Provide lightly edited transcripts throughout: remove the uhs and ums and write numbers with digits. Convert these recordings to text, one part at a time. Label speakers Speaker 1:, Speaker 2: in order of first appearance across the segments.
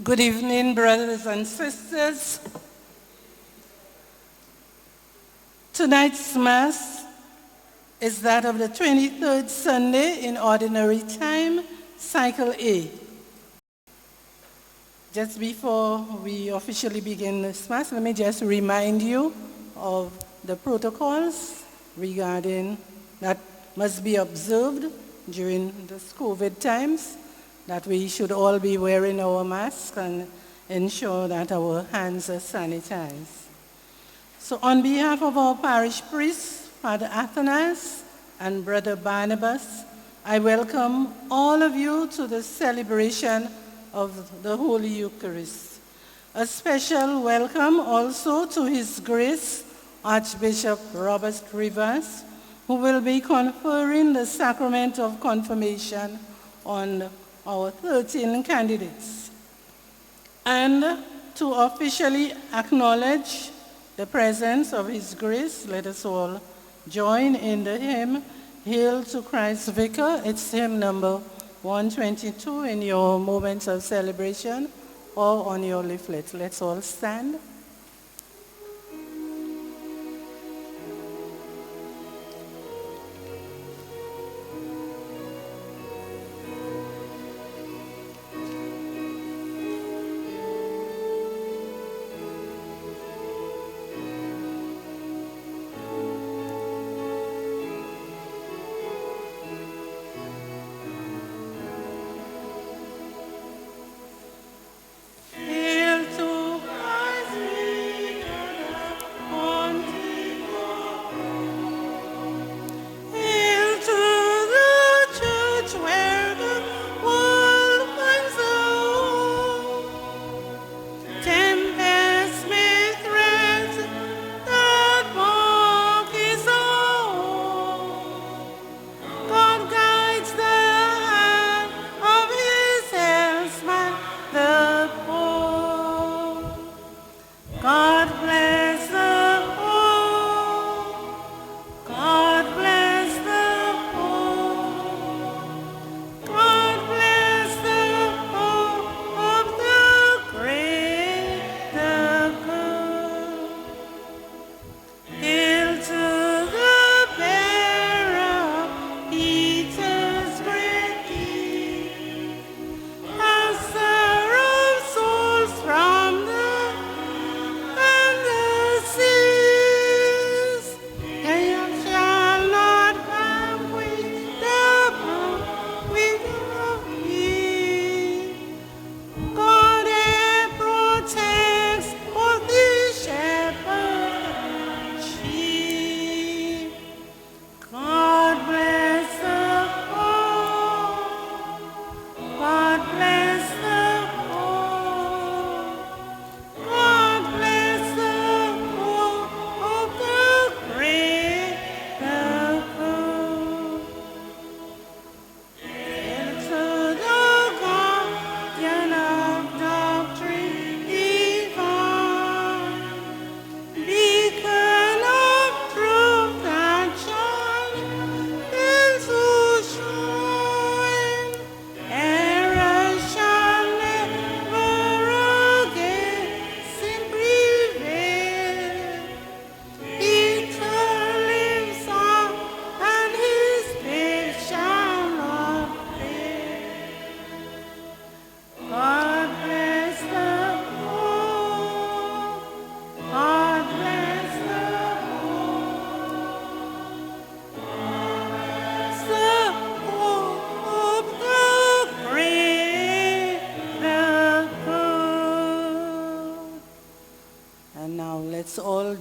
Speaker 1: Good evening, brothers and sisters. Tonight's Mass is that of the 23rd Sunday in Ordinary Time, Cycle A. Just before we officially begin this Mass, let me just remind you of the protocols regarding that must be observed during this COVID times, that we should all be wearing our masks and ensure that our hands are sanitized. So on behalf of our parish priest, Father Athanas and Brother Barnabas, I welcome all of you to the celebration of the Holy Eucharist. A special welcome also to His Grace, Archbishop Robert Rivers, who will be conferring the sacrament of confirmation on our 13 candidates. And to officially acknowledge the presence of His Grace, let us all join in the hymn, Hail to Christ Vicar. It's hymn number 122 in your moments of celebration or on your leaflet. Let's all stand.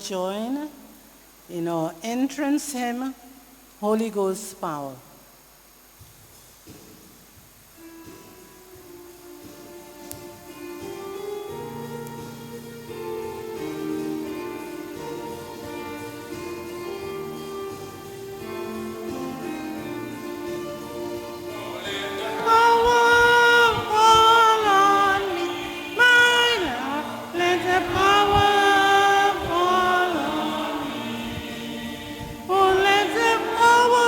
Speaker 1: Join in our entrance hymn, Holy Ghost Power.
Speaker 2: Oh, let the power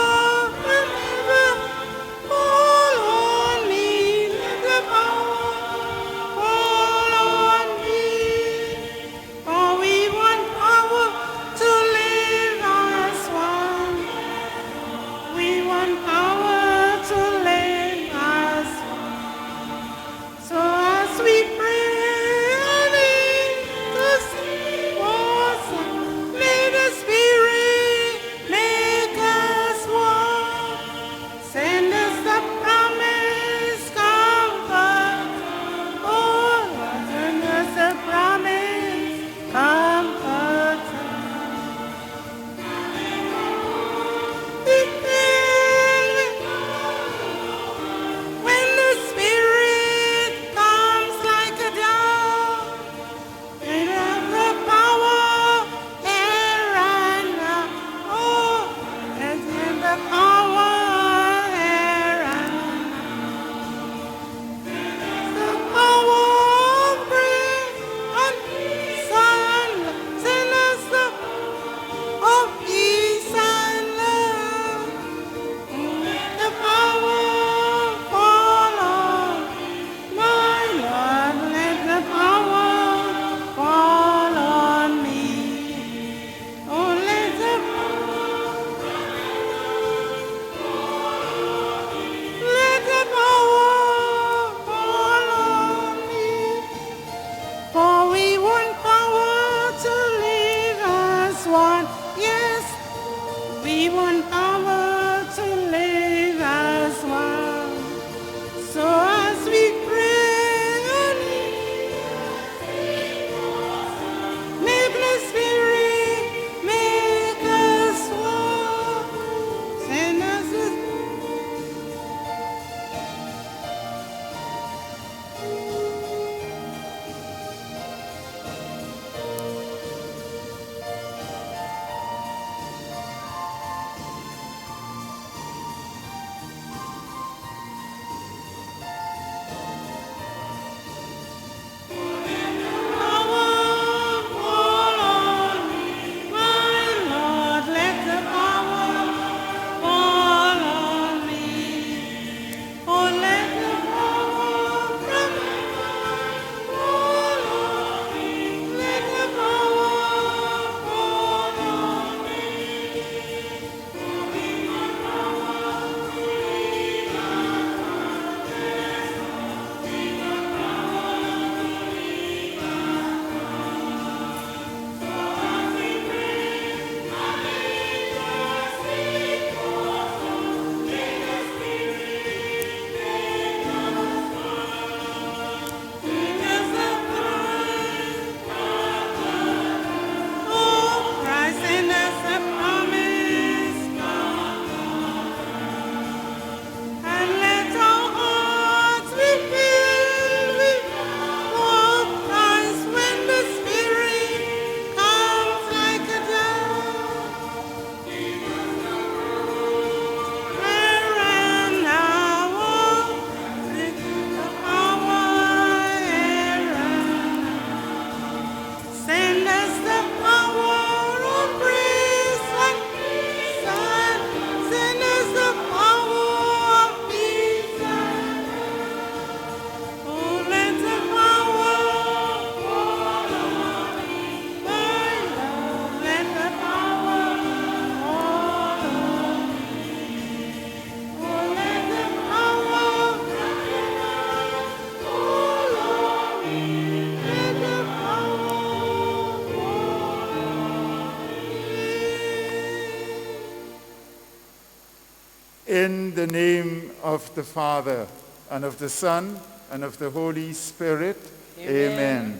Speaker 2: In the name of the Father, and of the Son, and of the Holy Spirit. Amen.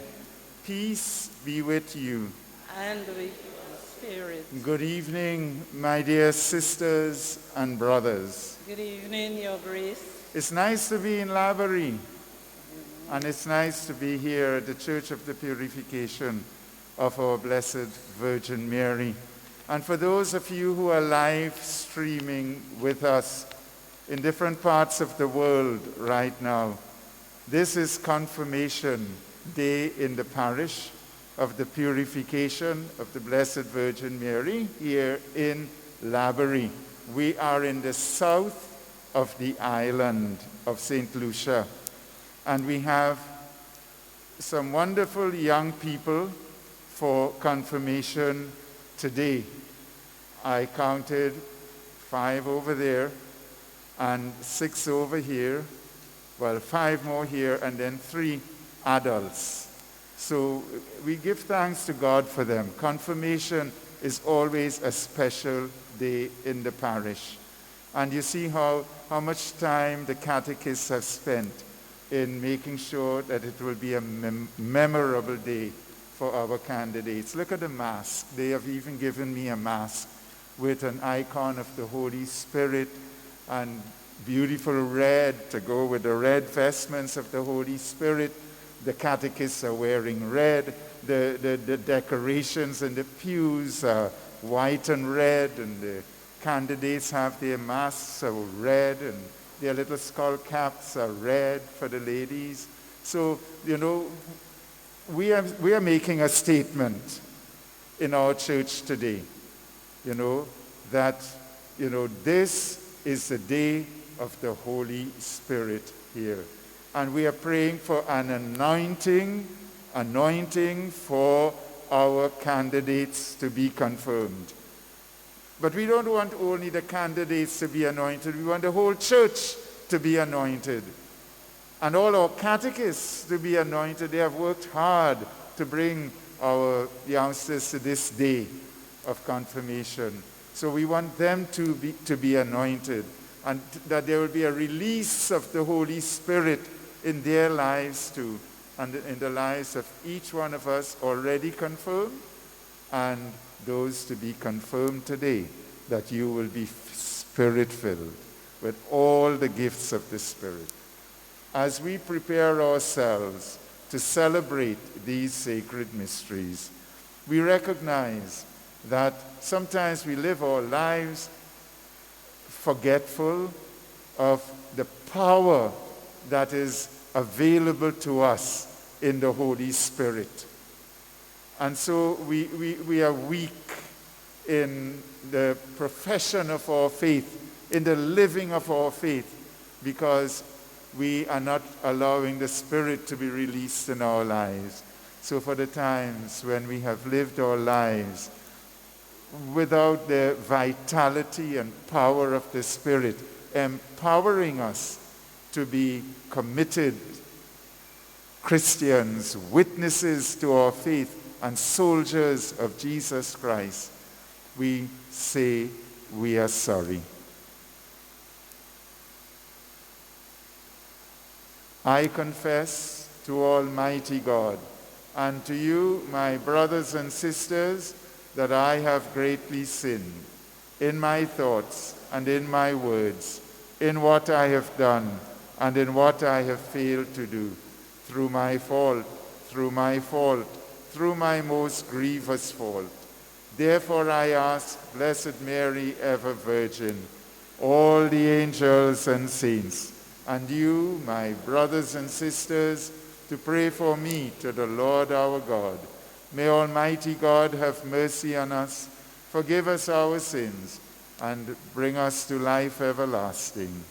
Speaker 2: Peace be with you.
Speaker 1: And with your spirit.
Speaker 2: Good evening, my dear sisters and brothers.
Speaker 1: Good evening, Your Grace.
Speaker 2: It's nice to be in Lavery, and it's nice to be here at the Church of the Purification of our Blessed Virgin Mary. And for those of you who are live streaming with us in different parts of the world right now, this is Confirmation Day in the parish of the Purification of the Blessed Virgin Mary here in Lavery. We are in the south of the island of St. Lucia, and we have some wonderful young people for confirmation today. I counted 5 over there and 6 over here, well, 5 more here, and then 3 adults. So we give thanks to God for them. Confirmation is always a special day in the parish. And you see how much time the catechists have spent in making sure that it will be a memorable day for our candidates. Look at the mask. They have even given me a mask with an icon of the Holy Spirit and beautiful red to go with the red vestments of the Holy Spirit. The catechists are wearing red. The decorations in the pews are white and red, and the candidates have their masks are red, and their little skull caps are red for the ladies. So, you know, we are making a statement in our church today, you know, that, you know, this is the day of the Holy Spirit here. And we are praying for an anointing for our candidates to be confirmed. But we don't want only the candidates to be anointed. We want the whole church to be anointed. And all our catechists to be anointed. They have worked hard to bring our youngsters to this day of confirmation. So we want them to be anointed, and that there will be a release of the Holy Spirit in their lives too, and in the lives of each one of us already confirmed, and those to be confirmed today, that you will be Spirit-filled with all the gifts of the Spirit. As we prepare ourselves to celebrate these sacred mysteries, we recognize that sometimes we live our lives forgetful of the power that is available to us in the Holy Spirit. And so we are weak in the profession of our faith, in the living of our faith, because we are not allowing the Spirit to be released in our lives. So for the times when we have lived our lives without the vitality and power of the Spirit, empowering us to be committed Christians, witnesses to our faith, and soldiers of Jesus Christ, we say we are sorry. I confess to Almighty God and to you, my brothers and sisters, that I have greatly sinned in my thoughts and in my words, in what I have done and in what I have failed to do, through my fault, through my most grievous fault. Therefore I ask Blessed Mary, ever Virgin, all the angels and saints, and you, my brothers and sisters, to pray for me to the Lord our God. May Almighty God have mercy on us, forgive us our sins, and bring us to life everlasting.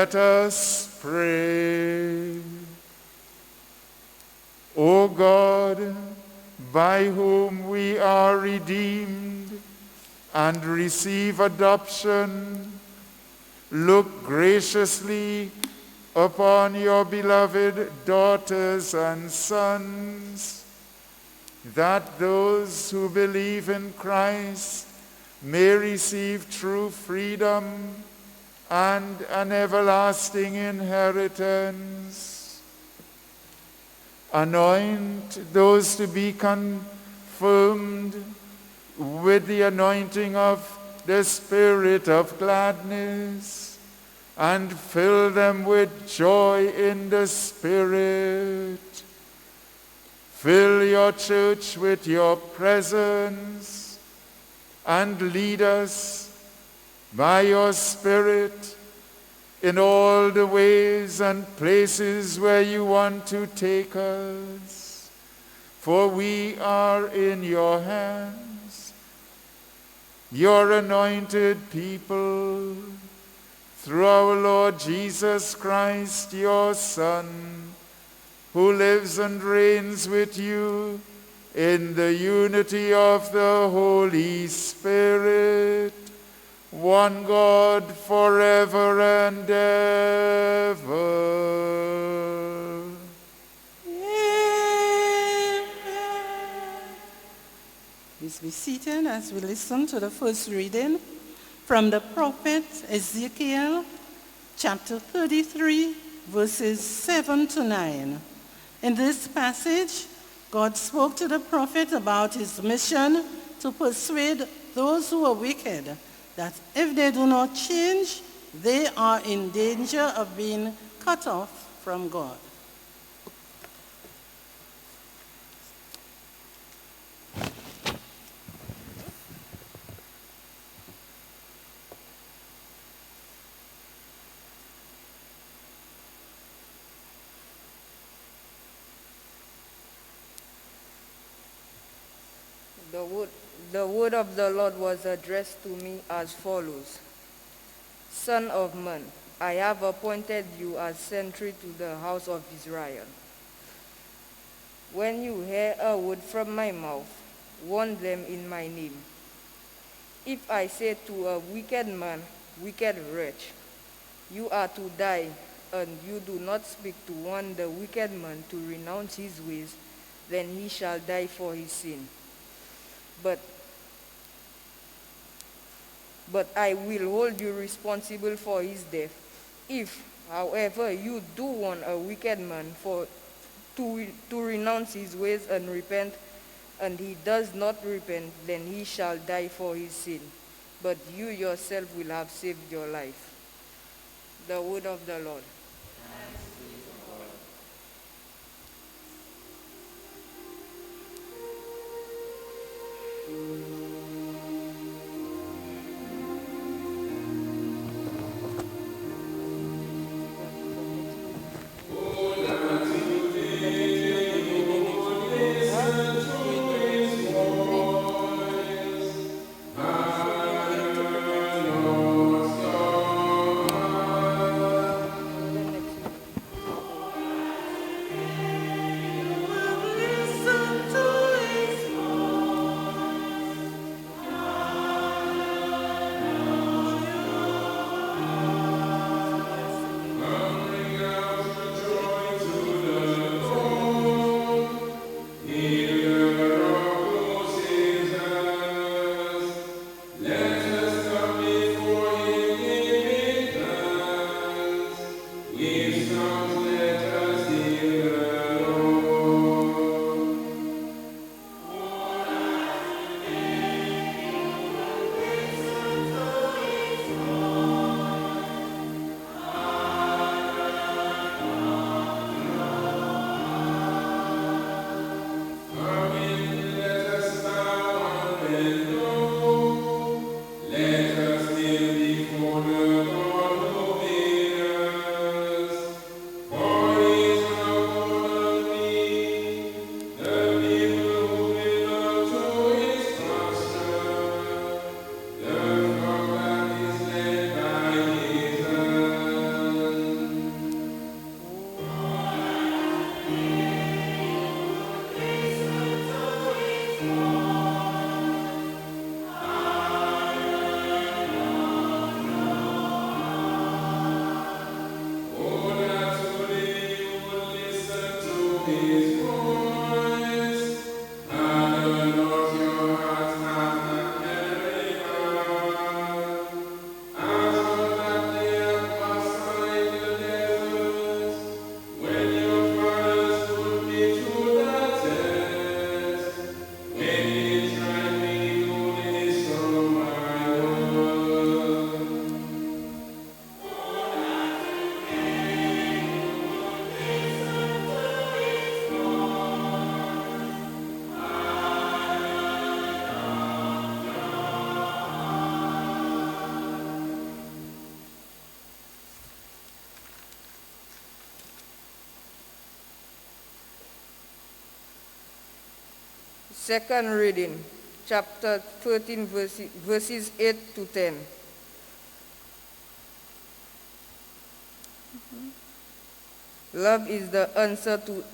Speaker 2: Let us pray. O God, by whom we are redeemed and receive adoption, look graciously upon your beloved daughters and sons, that those who believe in Christ may receive true freedom and an everlasting inheritance. Anoint those to be confirmed with the anointing of the Spirit of gladness, and fill them with joy in the Spirit. Fill your church with your presence, and lead us by your Spirit in all the ways and places where you want to take us. For we are in your hands, your anointed people, through our Lord Jesus Christ, your Son, who lives and reigns with you in the unity of the Holy Spirit, one God, forever and ever.
Speaker 1: Amen. Please be seated as we listen to the first reading from the prophet Ezekiel, chapter 33, verses 7 to 9. In this passage, God spoke to the prophet about his mission to persuade those who are wicked that if they do not change, they are in danger of being cut off from God.
Speaker 3: The word of the Lord was addressed to me as follows. Son of man, I have appointed you as sentry to the house of Israel. When you hear a word from my mouth, warn them in my name. If I say to a wicked man, wicked wretch, you are to die, and you do not speak to warn the wicked man to renounce his ways, then he shall die for his sin. But I will hold you responsible for his death. If, however, you do warn a wicked man to renounce his ways and repent, and he does not repent, then he shall die for his sin. But you yourself will have saved your life. The word of the Lord. Second reading, chapter 13, verses 8 to 10. Love is the answer to...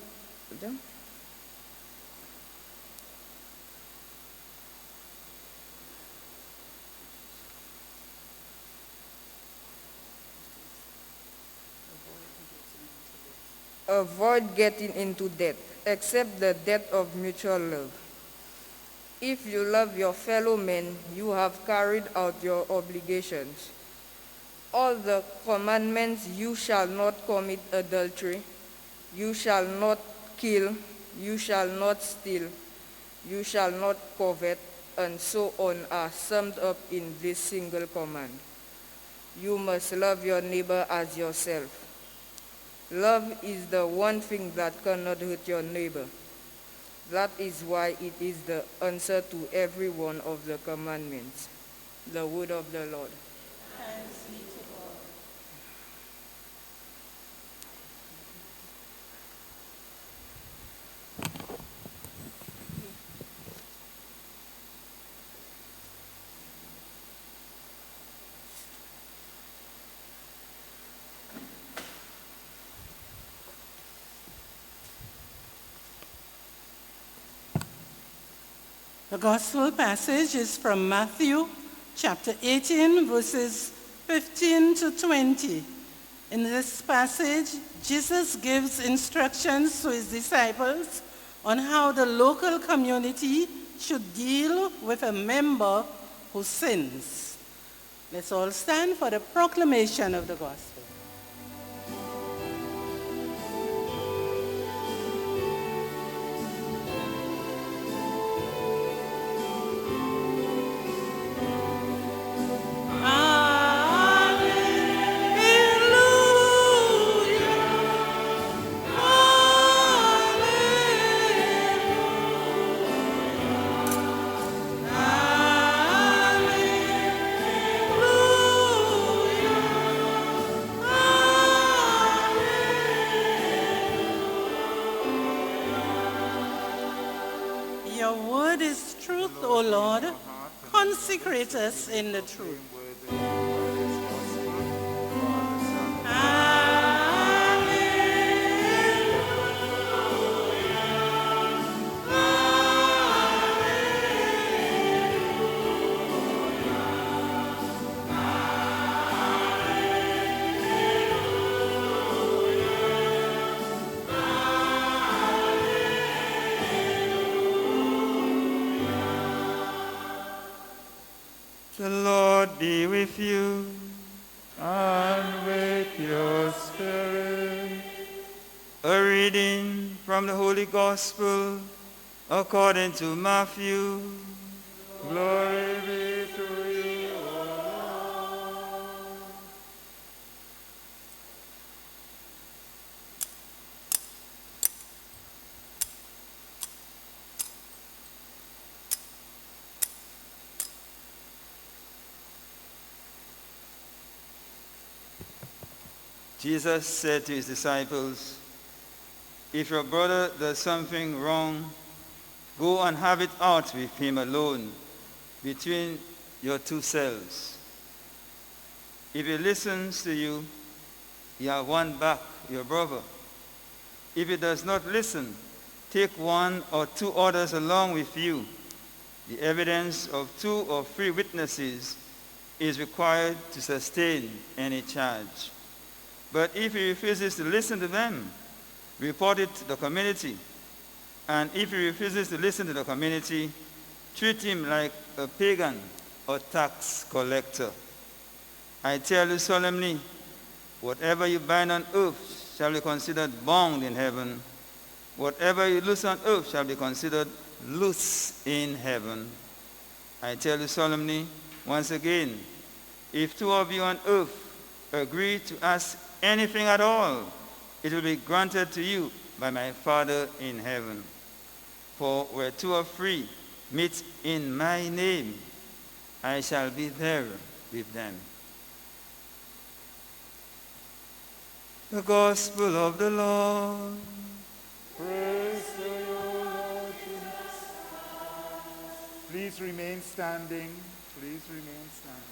Speaker 3: Avoid getting into debt, except the debt of mutual love. If you love your fellow men, you have carried out your obligations. All the commandments: you shall not commit adultery, you shall not kill, you shall not steal, you shall not covet, and so on are summed up in this single command. You must love your neighbor as yourself. Love is the one thing that cannot hurt your neighbor. That is why it is the answer to every one of the commandments. The word of the Lord.
Speaker 1: The gospel passage is from Matthew chapter 18, verses 15 to 20. In this passage, Jesus gives instructions to his disciples on how the local community should deal with a member who sins. Let's all stand for the proclamation of the gospel. Your word is truth, O Lord. Consecrate us in the truth.
Speaker 4: The Lord be with you.
Speaker 2: And with your spirit.
Speaker 4: A reading from the Holy Gospel according to Matthew.
Speaker 2: Glory be to you, O Lord.
Speaker 4: Jesus said to his disciples, "If your brother does something wrong, go and have it out with him alone, between your two selves. If he listens to you, you have won back your brother. If he does not listen, take one or two others along with you. The evidence of 2 or 3 witnesses is required to sustain any charge. But if he refuses to listen to them, report it to the community. And if he refuses to listen to the community, treat him like a pagan or tax collector. I tell you solemnly, whatever you bind on earth shall be considered bound in heaven. Whatever you loose on earth shall be considered loose in heaven. I tell you solemnly, once again, if 2 of you on earth agree to ask anything at all, it will be granted to you by my Father in heaven. For where 2 or 3 meet in my name, I shall be there with them." The Gospel of the Lord.
Speaker 2: Praise to you, Lord Jesus. Please remain standing. Please remain standing.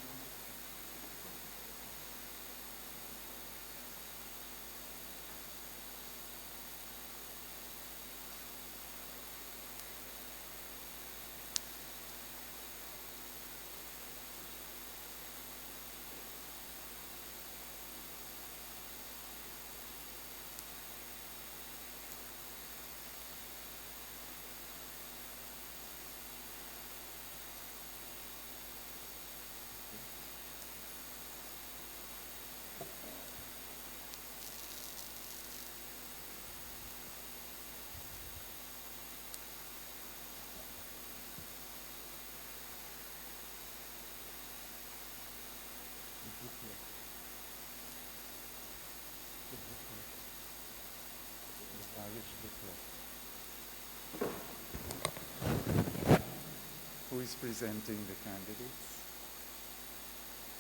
Speaker 2: Who is presenting the candidates?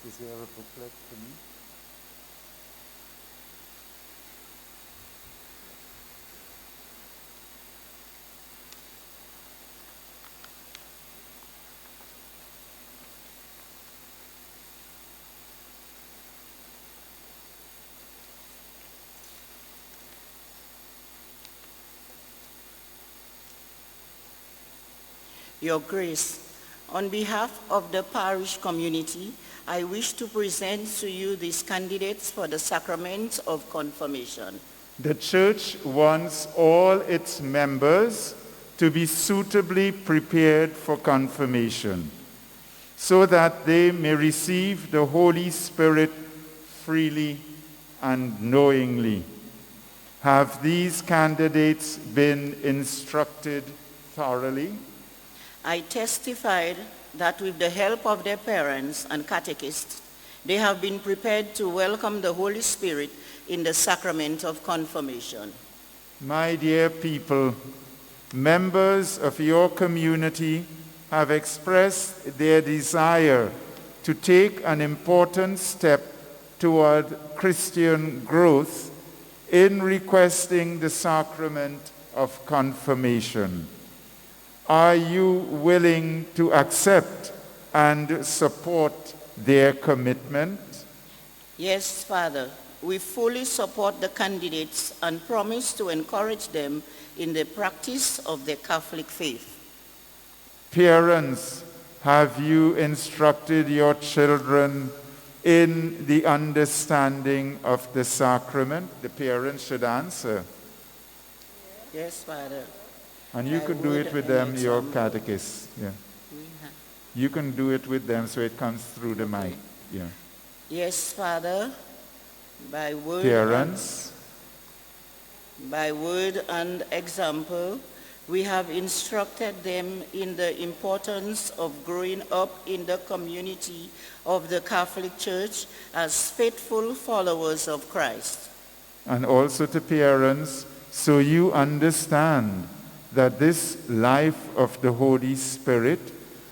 Speaker 2: Is there a booklet for me?
Speaker 5: Your Grace, on behalf of the parish community, I wish to present to you these candidates for the sacrament of confirmation.
Speaker 2: The Church wants all its members to be suitably prepared for confirmation, so that they may receive the Holy Spirit freely and knowingly. Have these candidates been instructed thoroughly?
Speaker 5: I testified that with the help of their parents and catechists, they have been prepared to welcome the Holy Spirit in the sacrament of confirmation.
Speaker 2: My dear people, members of your community have expressed their desire to take an important step toward Christian growth in requesting the sacrament of confirmation. Are you willing to accept and support their commitment?
Speaker 5: Yes, Father, we fully support the candidates and promise to encourage them in the practice of the Catholic faith.
Speaker 2: Parents, have you instructed your children in the understanding of the sacrament? The parents should answer.
Speaker 5: Yes, Father.
Speaker 2: And you
Speaker 5: I
Speaker 2: could do
Speaker 5: would
Speaker 2: it with
Speaker 5: and
Speaker 2: them, your
Speaker 5: example.
Speaker 2: catechist. Yeah. You can do it with them so it comes through the mic. Yeah.
Speaker 5: Yes, Father, by word,
Speaker 2: Parents,
Speaker 5: by word and example, we have instructed them in the importance of growing up in the community of the Catholic Church as faithful followers of Christ.
Speaker 2: and also to parents, so you understand that this life of the Holy Spirit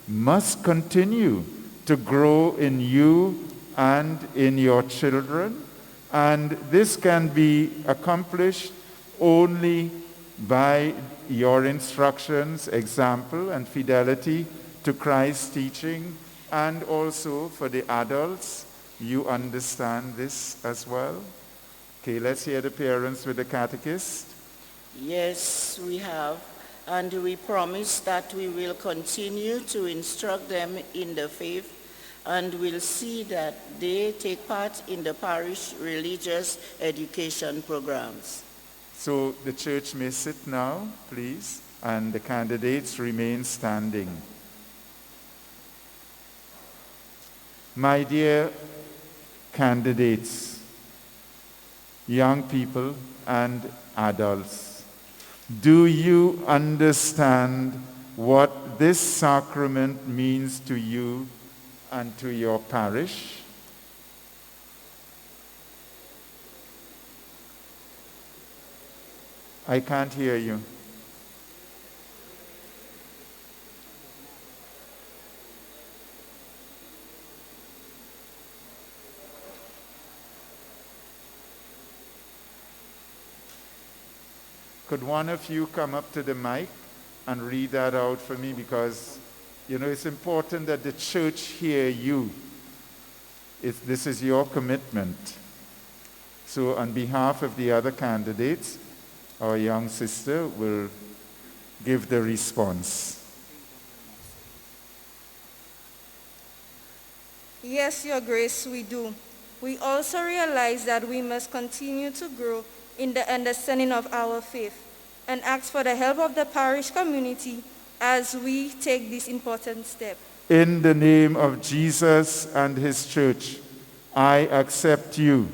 Speaker 2: must continue to grow in you and in your children. And this can be accomplished only by your instructions, example, and fidelity to Christ's teaching. And also for the adults, you understand this as well. Okay, let's hear the parents with the catechist.
Speaker 5: Yes, we have, and we promise that we will continue to instruct them in the faith and will see that they take part in the parish religious education programs.
Speaker 2: So the church may sit now, please, and the candidates remain standing. My dear candidates, young people and adults, do you understand what this sacrament means to you and to your parish? I can't hear you. Could one of you come up to the mic and read that out for me, because You know, it's important that the church hear you. This is your commitment. So on behalf of the other candidates, our young sister will give the response.
Speaker 3: Yes, Your Grace, we do. We also realize that we must continue to grow in the understanding of our faith and ask for the help of the parish community as we take this important step.
Speaker 2: In the name of Jesus and his church, I accept you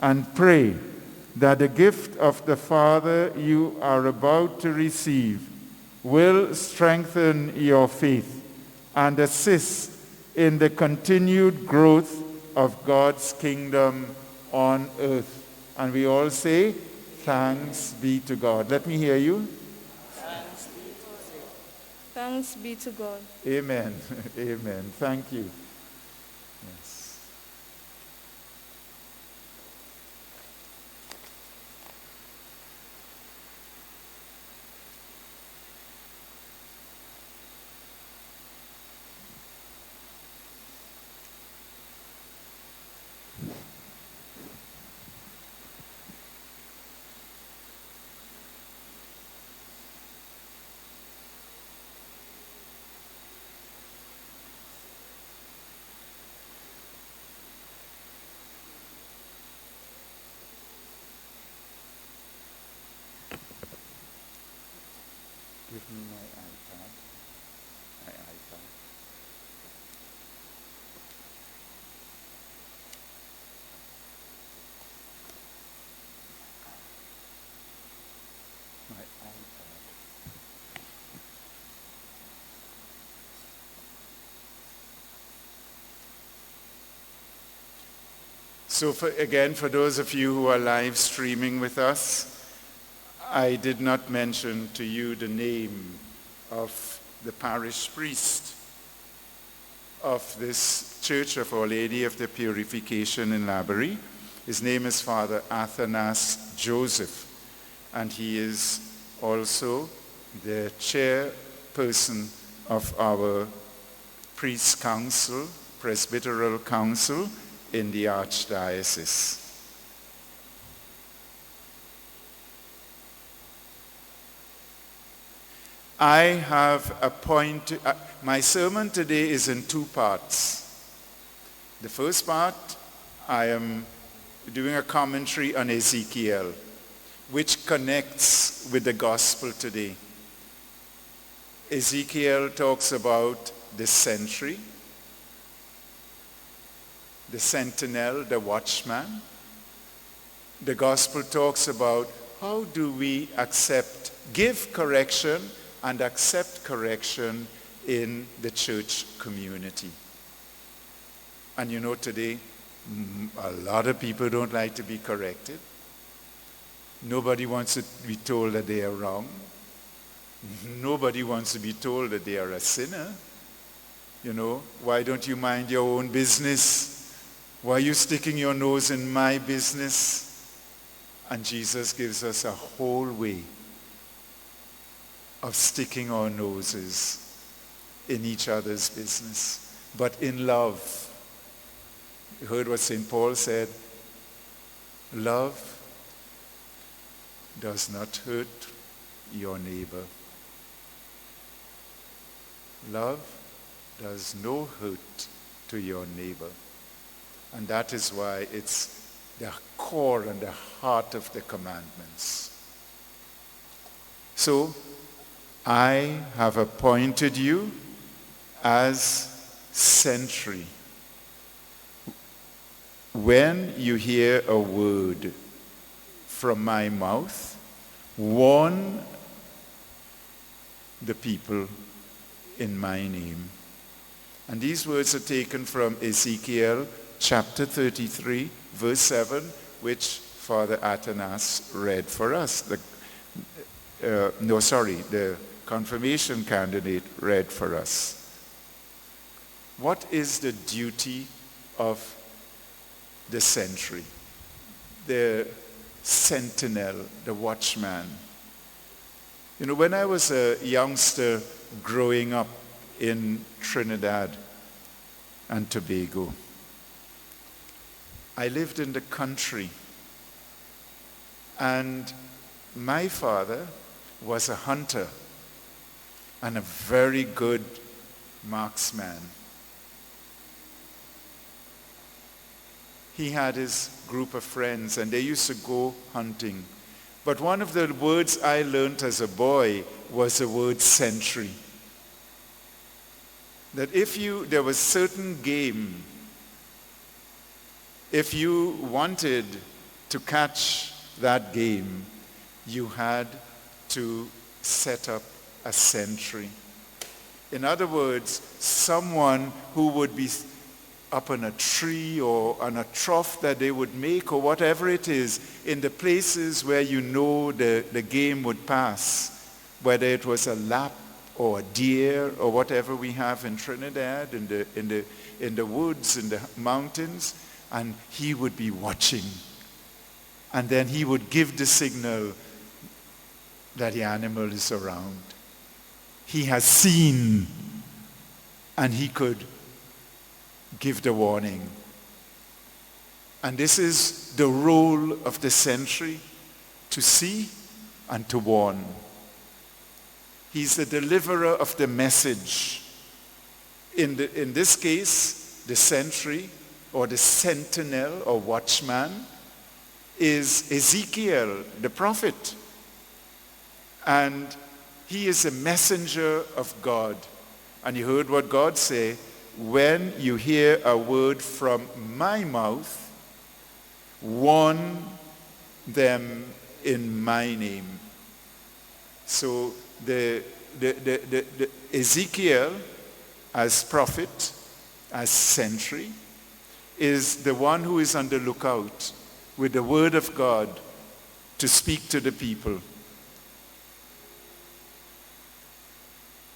Speaker 2: and pray that the gift of the Father you are about to receive will strengthen your faith and assist in the continued growth of God's kingdom on earth. And we all say, thanks be to God. Let me hear you.
Speaker 3: Thanks be to God.
Speaker 2: Amen. Amen. Thank you. Yes. Give me my iPad. My iPad. My iPad. So for those of you who are live streaming with us, I did not mention to you the name of the parish priest of this Church of Our Lady of the Purification in Laborie. His name is Father Athanas Joseph, and he is also the chairperson of our priest council, presbyteral council in the Archdiocese. I have appointed, my sermon today is in two parts. The first part, I am doing a commentary on Ezekiel, which connects with the gospel today. Ezekiel talks about the sentry, the sentinel, the watchman. The gospel talks about how do we give correction and accept correction in the church community. And you know, today, a lot of people don't like to be corrected. Nobody wants to be told that they are wrong. Nobody wants to be told that they are a sinner. You know, why don't you mind your own business? Why are you sticking your nose in my business? And Jesus gives us a whole way of sticking our noses in each other's business, but in love. You heard what St. Paul said, love does not hurt your neighbor. Love does no hurt to your neighbor. And that is why it's the core and the heart of the commandments. So, I have appointed you as sentry. When you hear a word from my mouth, warn the people in my name. And these words are taken from Ezekiel chapter 33, verse 7, which Father Athanas read for us. The confirmation candidate read for us. What is the duty of the sentry, the sentinel, the watchman? You know, when I was a youngster growing up in Trinidad and Tobago. I lived in the country, and my father was a hunter and a very good marksman. He had his group of friends, and they used to go hunting. But one of the words I learned as a boy was the word sentry. That there was certain game, if you wanted to catch that game, you had to set up a sentry. In other words, someone who would be up on a tree or on a trough that they would make or whatever it is, in the places where you know the game would pass, whether it was a lap or a deer or whatever we have in Trinidad, in the woods, in the mountains, and he would be watching. And then he would give the signal that the animal is around. He has seen, and he could give the warning. And this is the role of the sentry, to see and to warn. He's the deliverer of the message. In this case, the sentry or the sentinel or watchman is Ezekiel, the prophet. And he is a messenger of God. And you heard what God said, when you hear a word from my mouth, warn them in my name. So the Ezekiel as prophet, as sentry, is the one who is on the lookout with the word of God to speak to the people.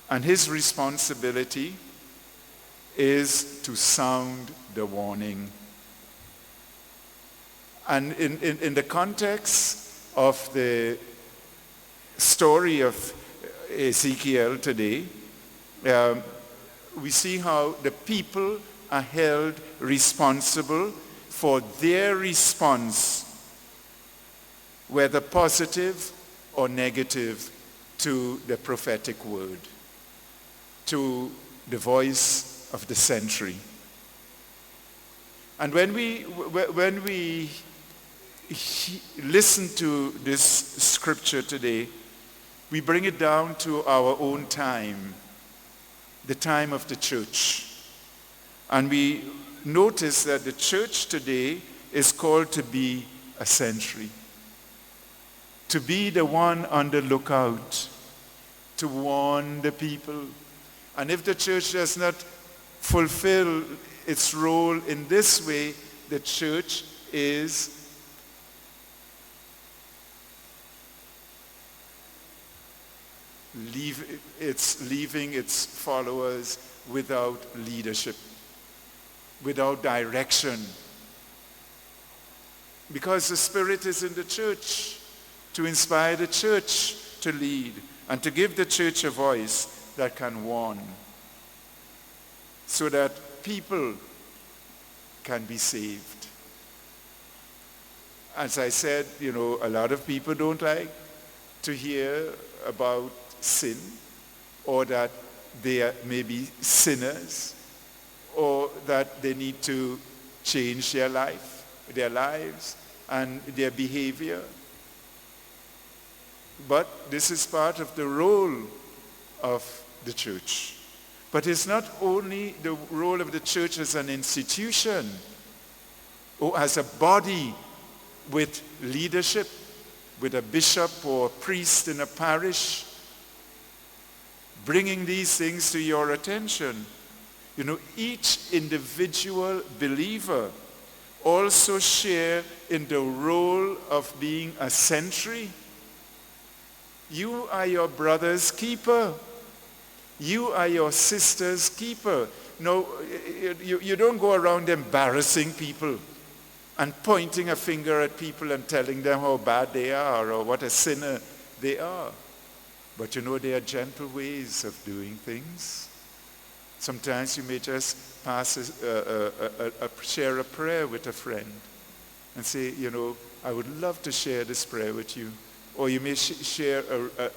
Speaker 2: And his responsibility is to sound the warning. And in the context of the story of Ezekiel today, we see how the people are held responsible for their response, whether positive or negative, to the prophetic word, to the voice of the sentry. And when we listen to this scripture today, we bring it down to our own time, the time of the church. And we notice that the church today is called to be a sentry, to be the one on the lookout, to warn the people. And if the church does not fulfill its role in this way, the church is leaving its followers without leadership, without direction. Because the Spirit is in the church to inspire the church to lead and to give the church a voice that can warn, so that people can be saved. As I said, a lot of people don't like to hear about sin, or that they are maybe sinners, or that they need to change their lives and their behavior. But this is part of the role of the church. But it's not only the role of the church as an institution or as a body with leadership, with a bishop or a priest in a parish, bringing these things to your attention. Each individual believer also share in the role of being a sentry. You are your brother's keeper. You are your sister's keeper. No, you don't go around embarrassing people and pointing a finger at people and telling them how bad they are or what a sinner they are. But there are gentle ways of doing things. Sometimes you may just share a prayer with a friend and say, I would love to share this prayer with you. Or you may share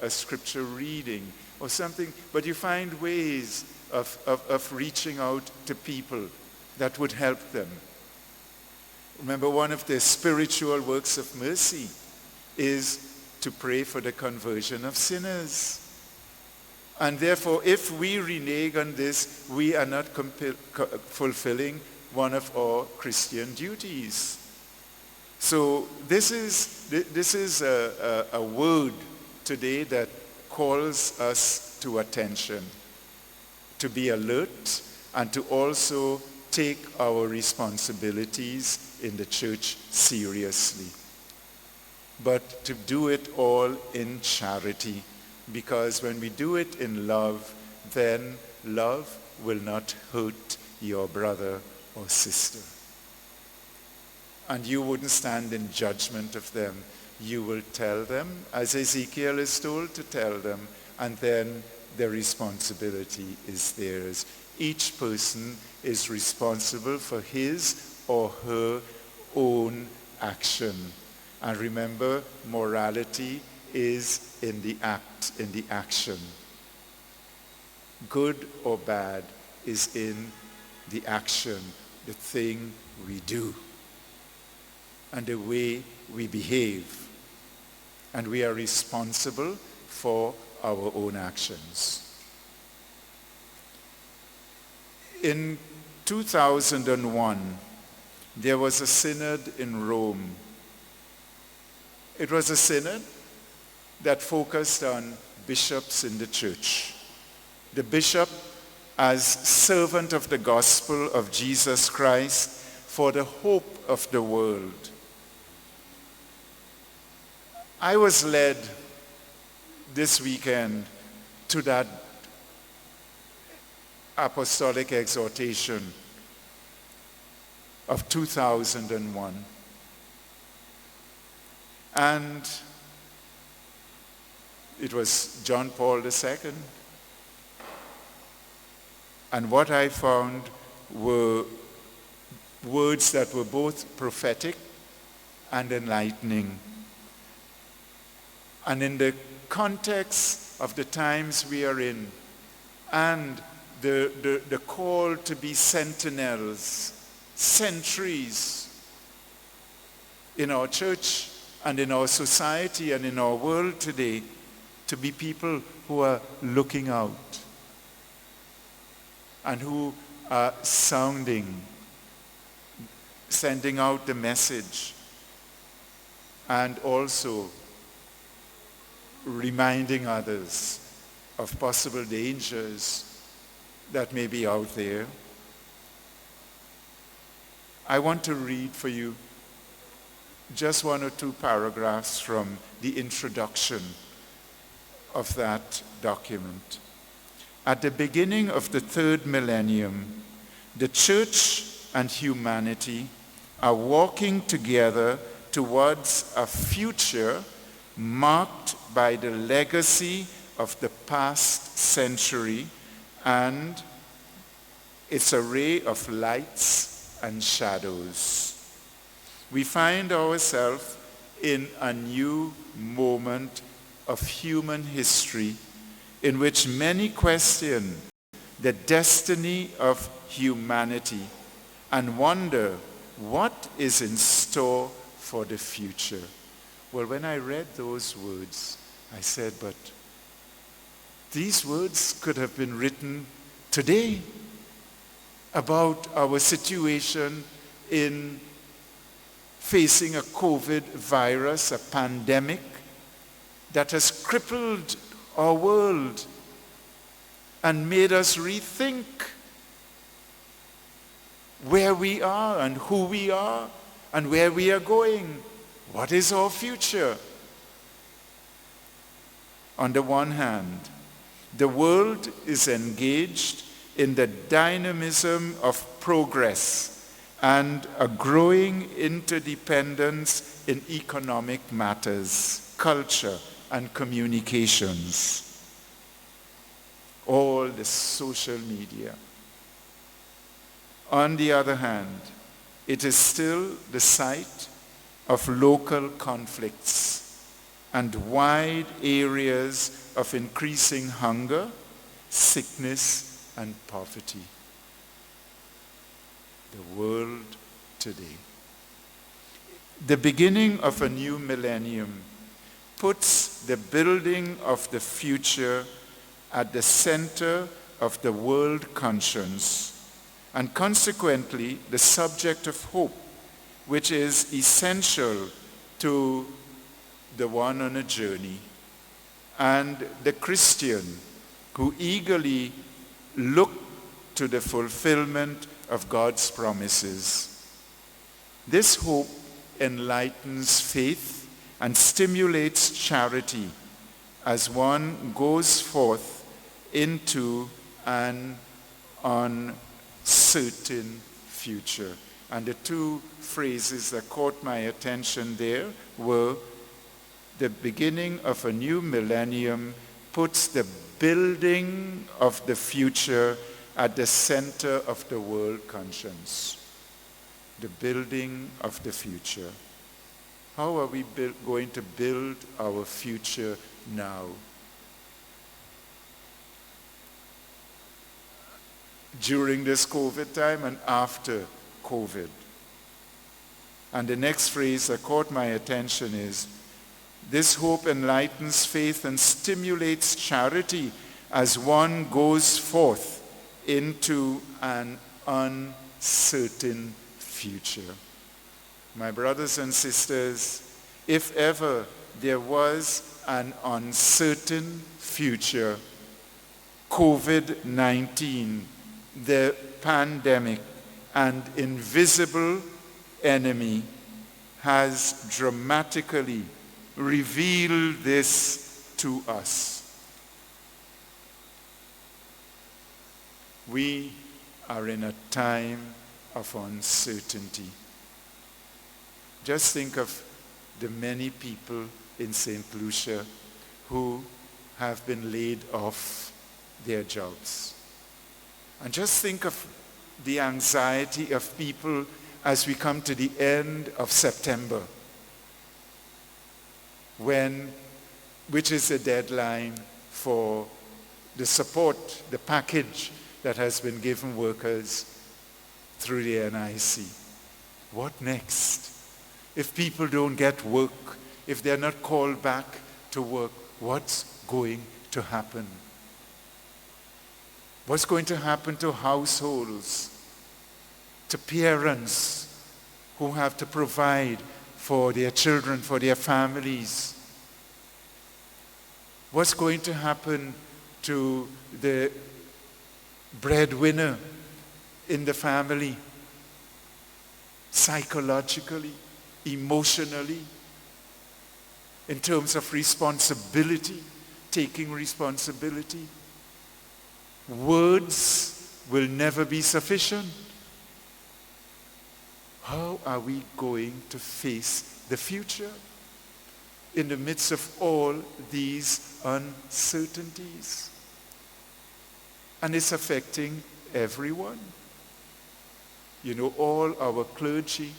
Speaker 2: a scripture reading or something, but you find ways of reaching out to people that would help them. Remember, one of the spiritual works of mercy is to pray for the conversion of sinners. And therefore, if we renege on this, we are not fulfilling one of our Christian duties. So this is a word today that calls us to attention, to be alert, and to also take our responsibilities in the church seriously. But to do it all in charity, because when we do it in love, then love will not hurt your brother or sister. And you wouldn't stand in judgment of them. You will tell them, as Ezekiel is told to tell them, and then the responsibility is theirs. Each person is responsible for his or her own action. And remember, morality is in the act, in the action. Good or bad is in the action, the thing we do, and the way we behave. And we are responsible for our own actions. In 2001, there was a synod in Rome. It was a synod that focused on bishops in the church. The bishop as servant of the gospel of Jesus Christ for the hope of the world. I was led this weekend to that apostolic exhortation of 2001. And it was John Paul II. And what I found were words that were both prophetic and enlightening. And in the context of the times we are in, and the call to be sentinels, sentries in our church and in our society and in our world today, to be people who are looking out and who are sending out the message, and also reminding others of possible dangers that may be out there. I want to read for you just one or two paragraphs from the introduction of that document. At the beginning of the third millennium, the church and humanity are walking together towards a future marked by the legacy of the past century and its array of lights and shadows. We find ourselves in a new moment of human history in which many question the destiny of humanity and wonder what is in store for the future. Well, when I read those words, I said, but these words could have been written today about our situation in facing a COVID virus, a pandemic that has crippled our world and made us rethink where we are and who we are and where we are going. What is our future? On the one hand, the world is engaged in the dynamism of progress and a growing interdependence in economic matters, culture, and communications. All call the social media. On the other hand, it is still the site of local conflicts and wide areas of increasing hunger, sickness, and poverty. The world today. The beginning of a new millennium puts the building of the future at the center of the world conscience, and consequently the subject of hope, which is essential to the one on a journey, and the Christian who eagerly look to the fulfillment of God's promises. This hope enlightens faith and stimulates charity as one goes forth into an uncertain future. And the two phrases that caught my attention there were, the beginning of a new millennium puts the building of the future at the center of the world conscience. The building of the future. How are we going to build our future now? During this COVID time and after COVID. And the next phrase that caught my attention is, this hope enlightens faith and stimulates charity as one goes forth into an uncertain future. My brothers and sisters, if ever there was an uncertain future, COVID-19, the pandemic, and invisible enemy has dramatically revealed this to us. We are in a time of uncertainty. Just think of the many people in St. Lucia who have been laid off their jobs. And just think of the anxiety of people as we come to the end of September, which is the deadline for the support, the package that has been given workers through the NIC. What next? If people don't get work, if they're not called back to work, what's going to happen? What's going to happen to households, to parents who have to provide for their children, for their families? What's going to happen to the breadwinner in the family, psychologically, emotionally, in terms of responsibility, taking responsibility? Words will never be sufficient. How are we going to face the future in the midst of all these uncertainties? And it's affecting everyone. You know, all our clergy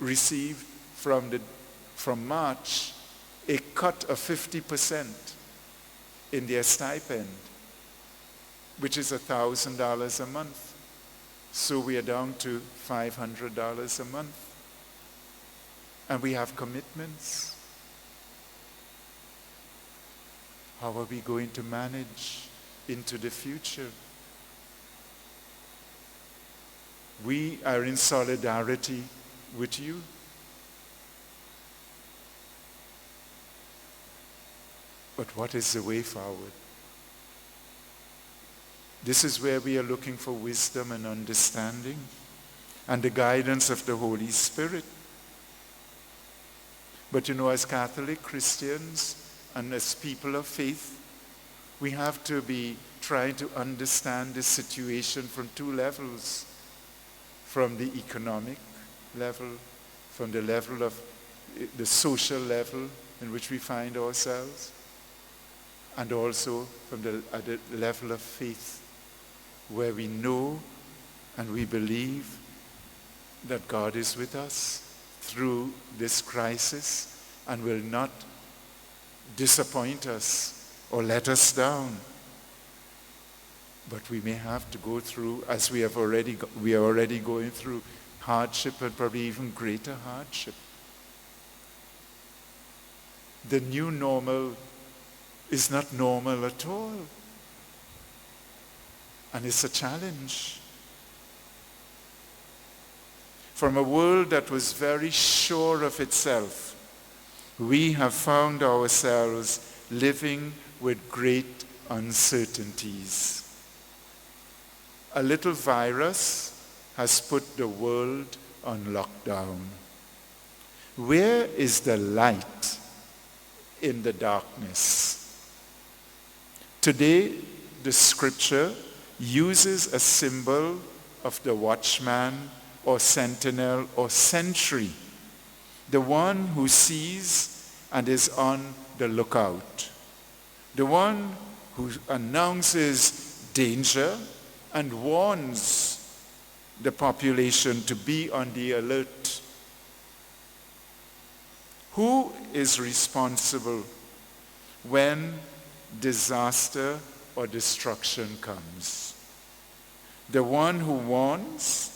Speaker 2: received from March a cut of 50% in their stipend, which is $1,000 a month. So we are down to $500 a month. And we have commitments. How are we going to manage into the future? We are in solidarity with you. But what is the way forward? This is where we are looking for wisdom and understanding and the guidance of the Holy Spirit. But you know, as Catholic Christians and as people of faith, we have to be trying to understand the situation from two levels. From the economic level, from the level of the social level in which we find ourselves, and also at the level of faith, where we know and we believe that God is with us through this crisis and will not disappoint us or let us down. But we may have to go through, as we are already going through, hardship, and probably even greater hardship. The new normal is not normal at all. And it's a challenge. From a world that was very sure of itself, we have found ourselves living with great uncertainties. A little virus has put the world on lockdown. Where is the light in the darkness? Today, the scripture uses a symbol of the watchman or sentinel or sentry, the one who sees and is on the lookout, the one who announces danger and warns the population to be on the alert. Who is responsible when disaster or destruction comes? The one who warns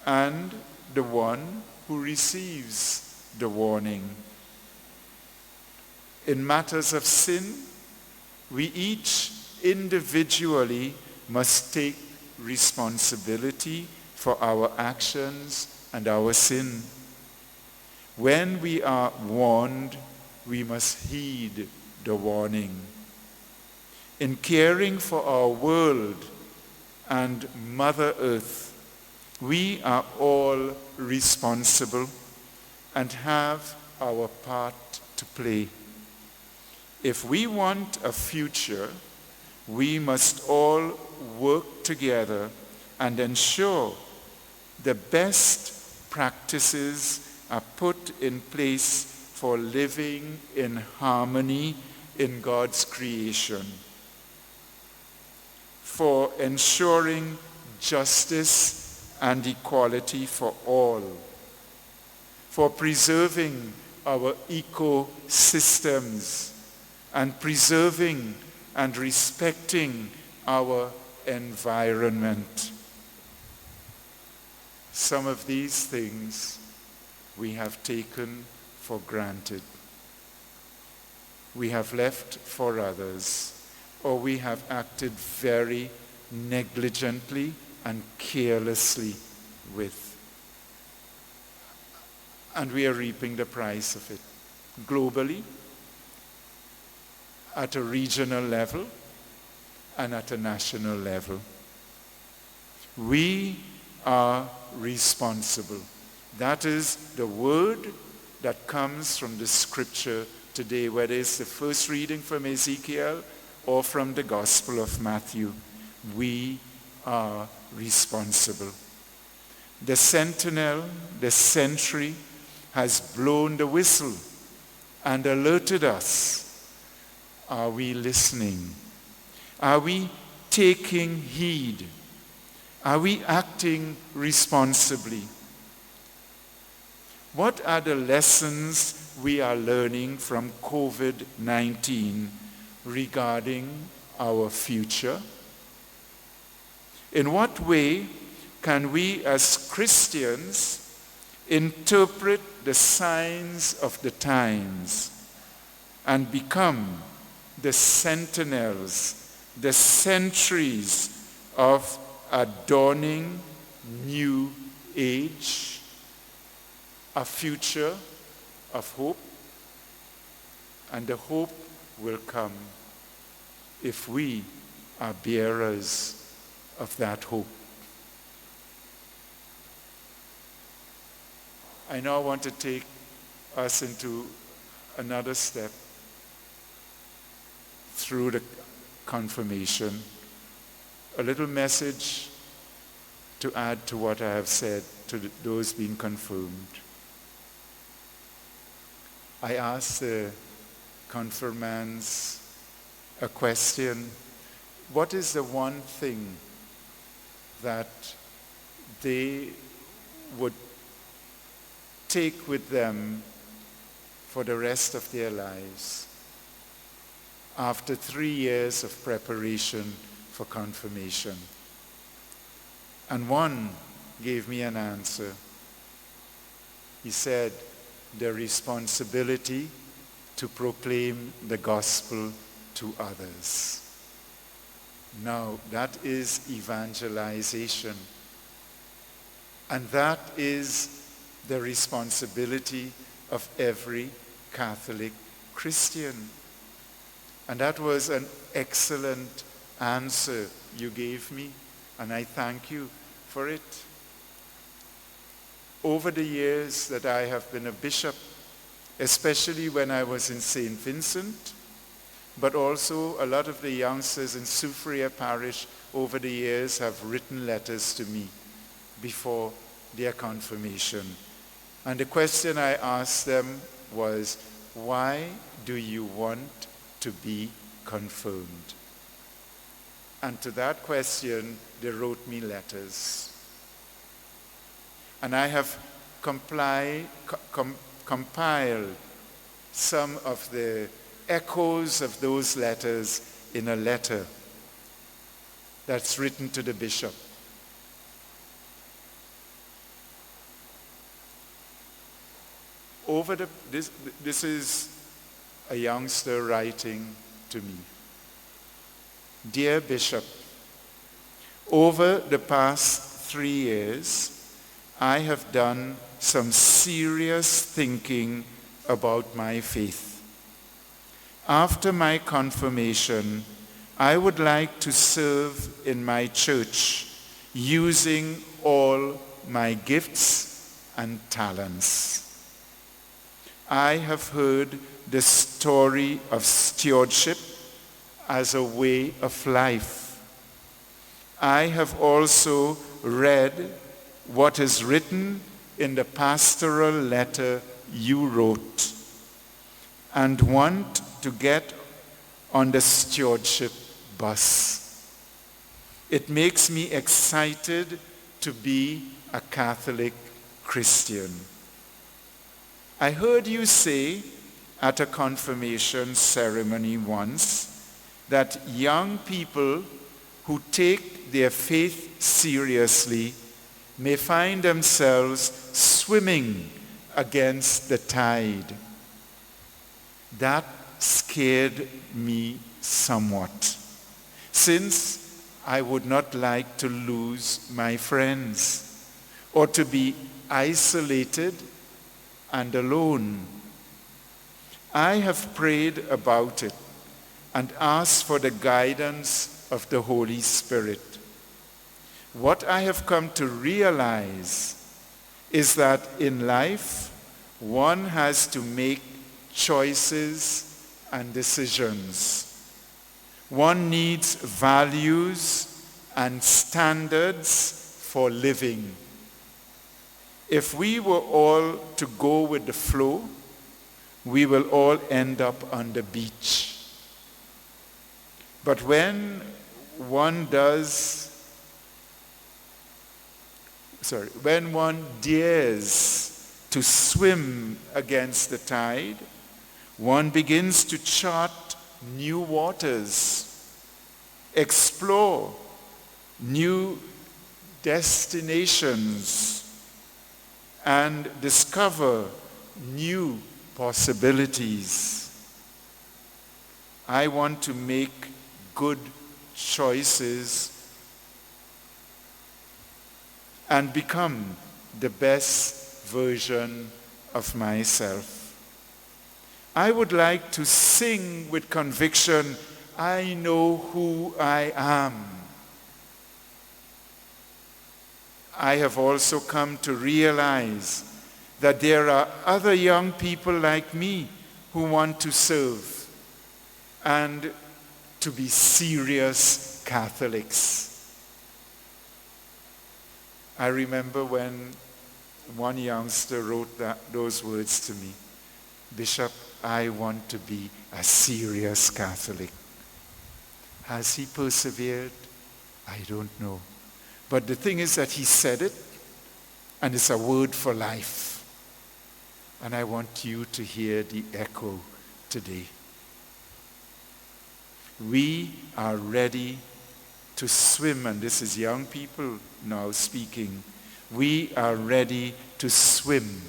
Speaker 2: and the one who receives the warning. In matters of sin, we each individually must take responsibility for our actions and our sin. When we are warned, we must heed the warning. In caring for our world and Mother Earth, we are all responsible and have our part to play. If we want a future, we must all work together and ensure the best practices are put in place for living in harmony in God's creation, for ensuring justice and equality for all, for preserving our ecosystems and preserving and respecting our environment. Some of these things we have taken for granted. We have left for others, or we have acted very negligently and carelessly with. And we are reaping the price of it globally, at a regional level, and at a national level. We are responsible. That is the word that comes from the scripture today, whether it's the first reading from Ezekiel or from the Gospel of Matthew. We are responsible. The sentinel, the sentry, has blown the whistle and alerted us. Are we listening? Are we taking heed? Are we acting responsibly? What are the lessons we are learning from COVID-19 regarding our future? In what way can we as Christians interpret the signs of the times and become the sentinels, the sentries of a dawning new age, a future of hope? And the hope will come if we are bearers of that hope. I now want to take us into another step through the confirmation, a little message to add to what I have said to those being confirmed. I ask the confirmands a question: what is the one thing that they would take with them for the rest of their lives after 3 years of preparation for confirmation? And one gave me an answer. He said, the responsibility to proclaim the gospel to others. Now, that is evangelization. And that is the responsibility of every Catholic Christian. And that was an excellent answer you gave me, and I thank you for it. Over the years that I have been a bishop, especially when I was in St. Vincent, but also a lot of the youngsters in Soufriere Parish over the years have written letters to me before their confirmation. And the question I asked them was, why do you want to be confirmed? And to that question, they wrote me letters. And I have compiled some of the echoes of those letters in a letter that's written to the bishop. This is a youngster writing to me. Dear Bishop, over the past 3 years, I have done some serious thinking about my faith. After my confirmation, I would like to serve in my church using all my gifts and talents. I have heard the story of stewardship as a way of life. I have also read what is written in the pastoral letter you wrote and want to get on the stewardship bus. It makes me excited to be a Catholic Christian. I heard you say at a confirmation ceremony once that young people who take their faith seriously may find themselves swimming against the tide. That scared me somewhat, since I would not like to lose my friends or to be isolated and alone. I have prayed about it and asked for the guidance of the Holy Spirit. What I have come to realize is that in life, one has to make choices and decisions. One needs values and standards for living. If we were all to go with the flow, we will all end up on the beach. But when one dares to swim against the tide, one begins to chart new waters, explore new destinations, and discover new possibilities. I want to make good choices and become the best version of myself. I would like to sing with conviction, I know who I am. I have also come to realize that there are other young people like me who want to serve and to be serious Catholics. I remember when one youngster wrote those words to me, Bishop, I want to be a serious Catholic. Has he persevered? I don't know. But the thing is that he said it, and it's a word for life. And I want you to hear the echo today. We are ready to swim, and this is young people now speaking. We are ready to swim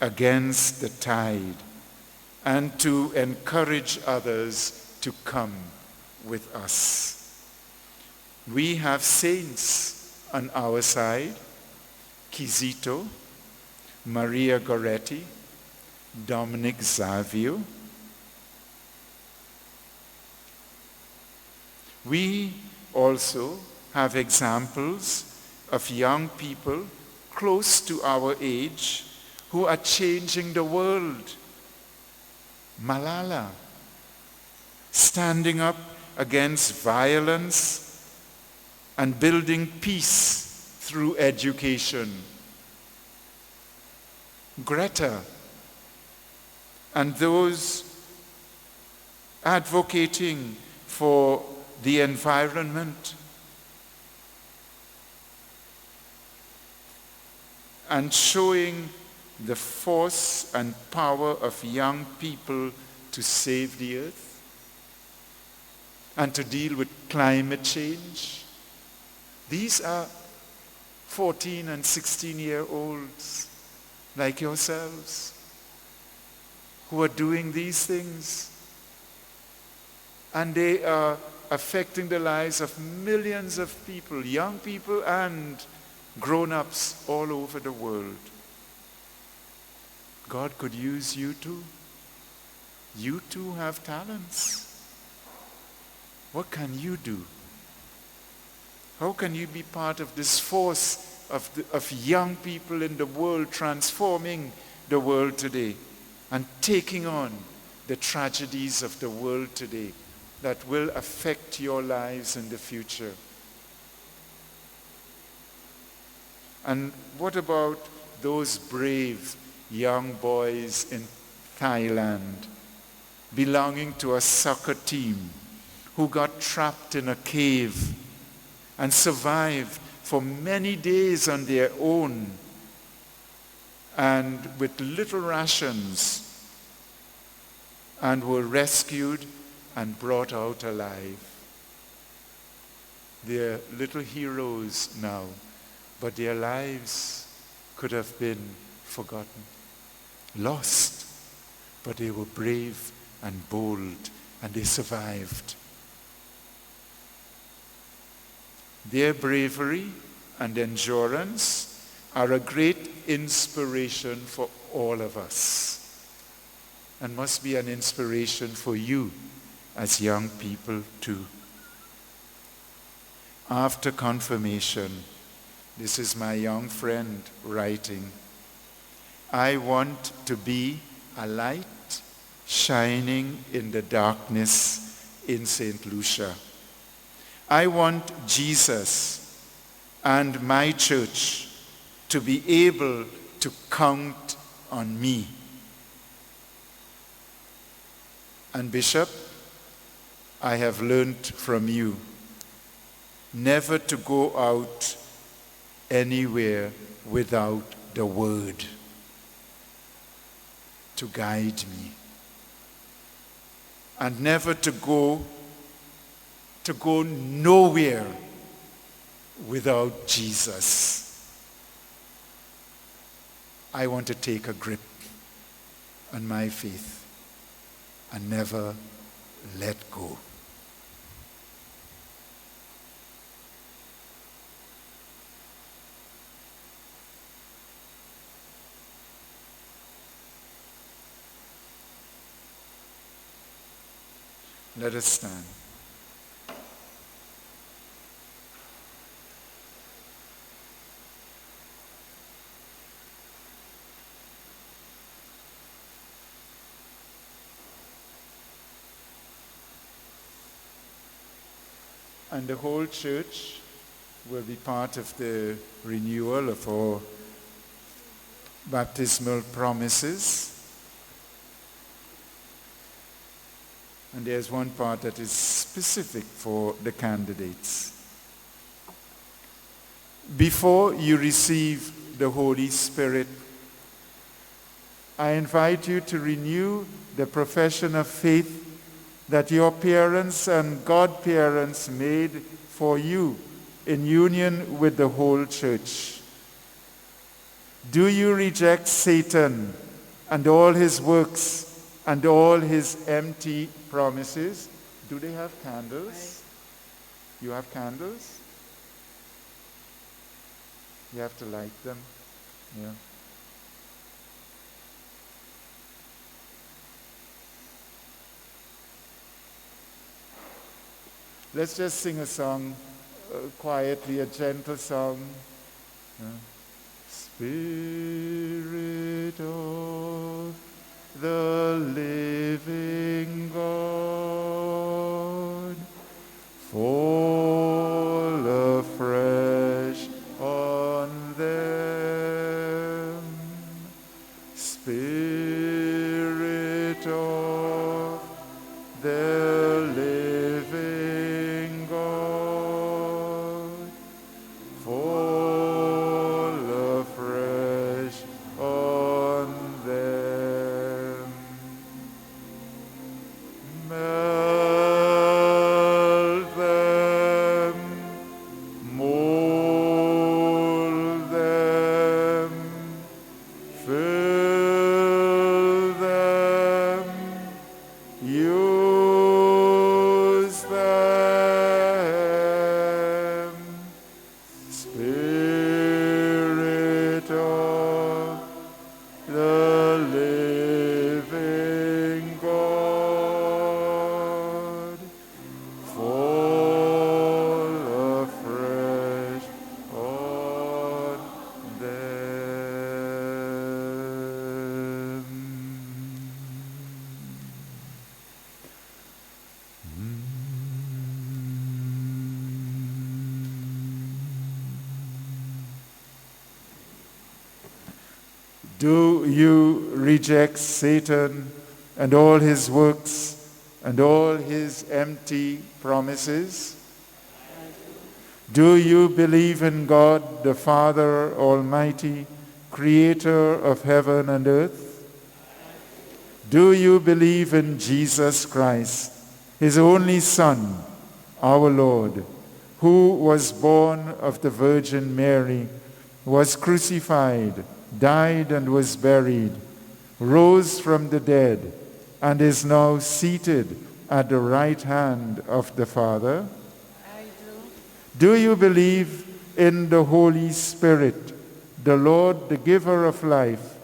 Speaker 2: against the tide and to encourage others to come with us. We have saints on our side: Kizito, Maria Goretti, Dominic Zavio. We also have examples of young people close to our age who are changing the world. Malala, standing up against violence and building peace through education. Greta, and those advocating for the environment, and showing the force and power of young people to save the earth and to deal with climate change. These are 14 and 16-year-olds like yourselves who are doing these things. And they are affecting the lives of millions of people, young people and grown-ups all over the world. God could use you too. You too have talents. What can you do? How can you be part of this force of young people in the world, transforming the world today and taking on the tragedies of the world today that will affect your lives in the future? And what about those brave young boys in Thailand belonging to a soccer team who got trapped in a cave and survived for many days on their own and with little rations, and were rescued and brought out alive? They're little heroes now, but their lives could have been forgotten, lost, but they were brave and bold, and they survived. Their bravery and endurance are a great inspiration for all of us, and must be an inspiration for you as young people too. After confirmation, this is my young friend writing, I want to be a light shining in the darkness in St. Lucia. I want Jesus and my church to be able to count on me. And Bishop, I have learned from you never to go out anywhere without the word to guide me, and never to go nowhere without Jesus. I want to take a grip on my faith and never let go. Let us stand. And the whole church will be part of the renewal of our baptismal promises. And there's one part that is specific for the candidates. Before you receive the Holy Spirit, I invite you to renew the profession of faith that your parents and godparents made for you in union with the whole church. Do you reject Satan and all his works and all his empty promises? Do they have candles? You have candles? You have to light them. Yeah. Let's just sing a song quietly, a gentle song. Yeah. Spirit of the living God, fall afresh on them. Spirit of the living God, fall afresh on them. Melt them, mold them, fill them, use them. Spirit of the living God, fall afresh on them. Do you reject Satan and all his works and all his empty promises? Do you believe in God, the Father Almighty, creator of heaven and earth? Do you believe in Jesus Christ, his only Son, our Lord, who was born of the Virgin Mary, was crucified, died and was buried, rose from the dead, and is now seated at the right hand of the Father?
Speaker 1: I do.
Speaker 2: Do you believe in the Holy Spirit, the Lord, the giver of life,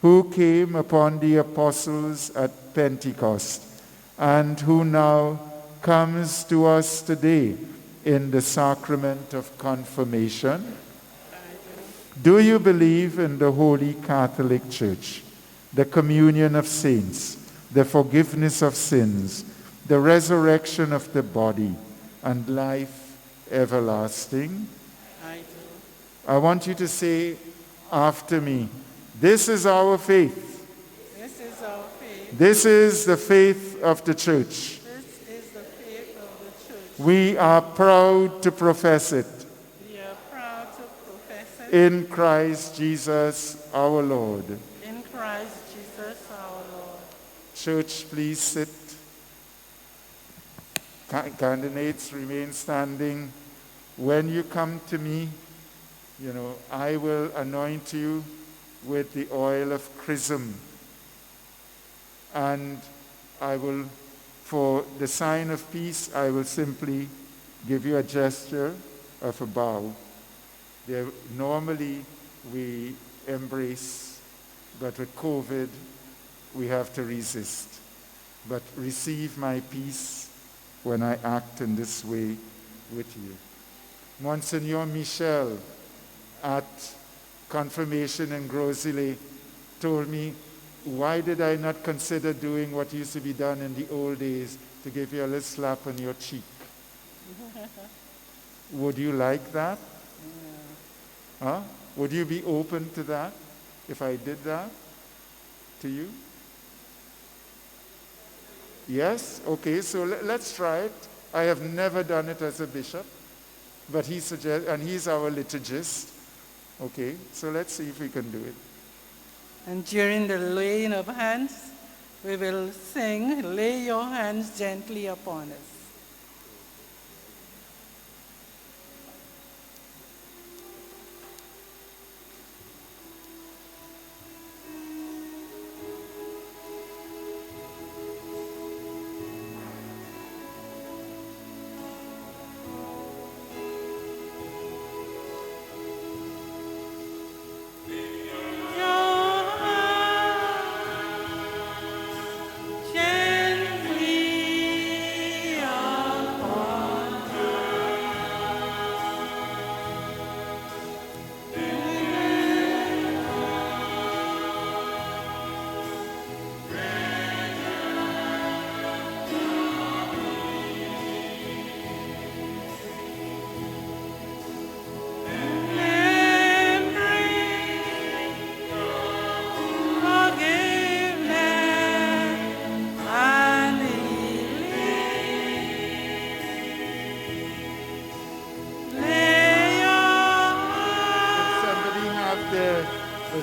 Speaker 2: who came upon the apostles at Pentecost, and who now comes to us today in the sacrament of confirmation? Do you believe in the Holy Catholic Church, the communion of saints, the forgiveness of sins, the resurrection of the body, and life everlasting?
Speaker 1: I do.
Speaker 2: I want you to say after me, this is our faith.
Speaker 1: This is our faith.
Speaker 2: This is the faith of the church.
Speaker 1: This is the faith of the church.
Speaker 2: We are proud to profess it
Speaker 1: We are proud to profess it
Speaker 2: in Christ Jesus our Lord.
Speaker 1: in Christ Jesus our Lord.
Speaker 2: Church, please sit. Candidates remain standing. When you come to me, I will anoint you with the oil of chrism. And I will, for the sign of peace, I will simply give you a gesture of a bow. Normally we embrace, but with COVID, we have to resist. But receive my peace when I act in this way with you. Monsignor Michel, at confirmation in Grosile, told me, why did I not consider doing what used to be done in the old days, to give you a little slap on your cheek? Would you like that? Huh? Would you be open to that if I did that to you? Yes? Okay, so let's try it. I have never done it as a bishop, but he suggests, and he's our liturgist. Okay, so let's see if we can do it.
Speaker 1: And during the laying of hands, we will sing, "Lay your hands gently upon us."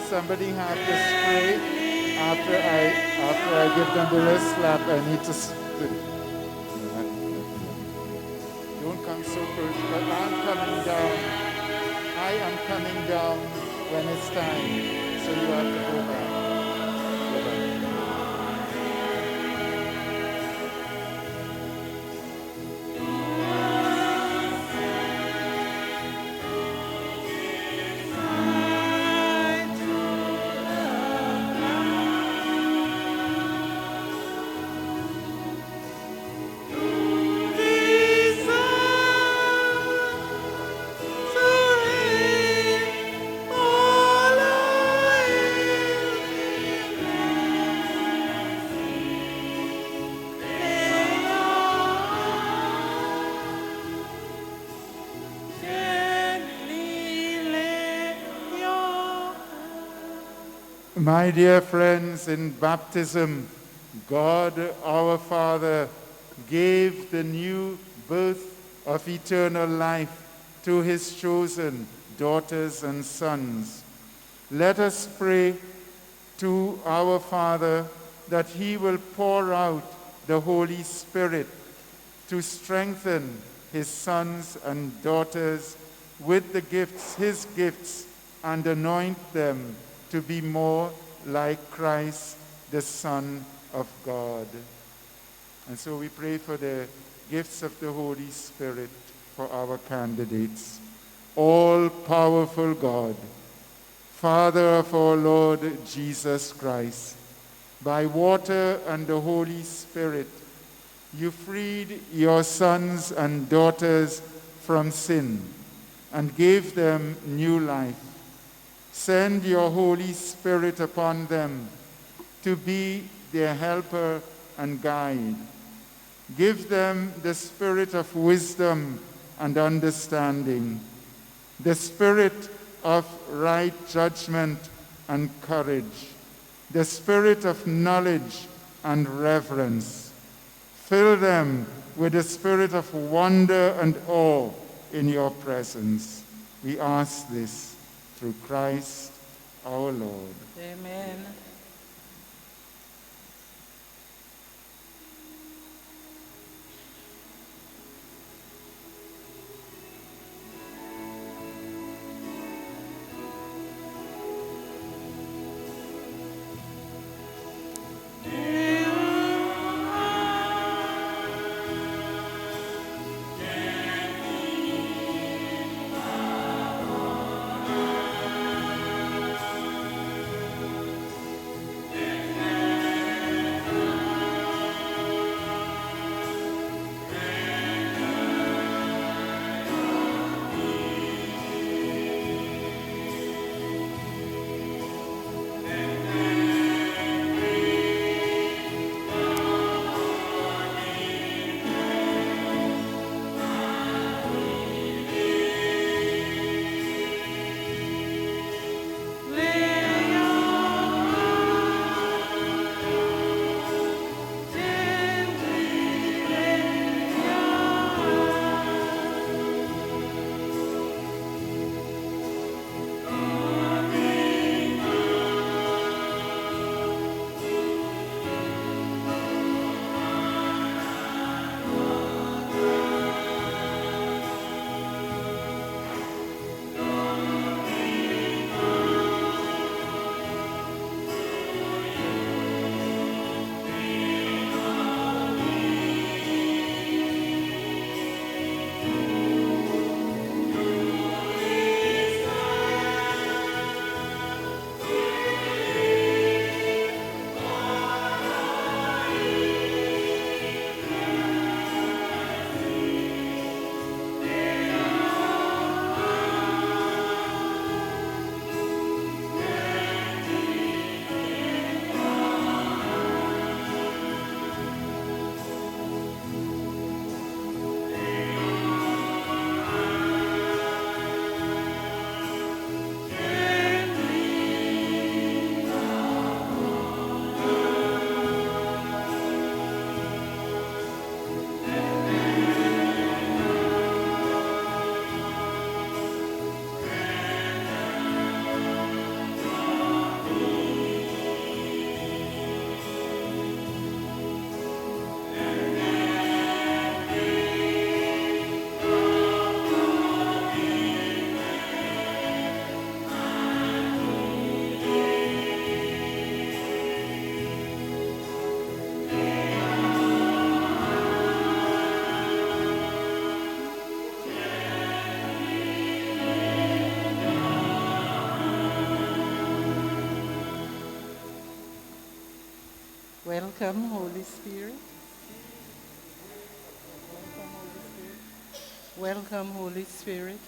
Speaker 2: Somebody have the spray after I give them the wrist slap. I need to. Don't come so close, but I'm coming down. I am coming down when it's time. So you have to go back. Go back. My dear friends, in baptism, God our Father gave the new birth of eternal life to his chosen daughters and sons. Let us pray to our Father that he will pour out the Holy Spirit to strengthen his sons and daughters with the gifts, his gifts, and anoint them to be more like Christ, the Son of God. And so we pray for the gifts of the Holy Spirit for our candidates. All-powerful God, Father of our Lord Jesus Christ, by water and the Holy Spirit, you freed your sons and daughters from sin and gave them new life. Send your Holy Spirit upon them to be their helper and guide. Give them the spirit of wisdom and understanding, the spirit of right judgment and courage, the spirit of knowledge and reverence. Fill them with the spirit of wonder and awe in your presence. We ask this through Christ our Lord.
Speaker 1: Amen. Welcome, Holy Spirit. Welcome, Holy Spirit.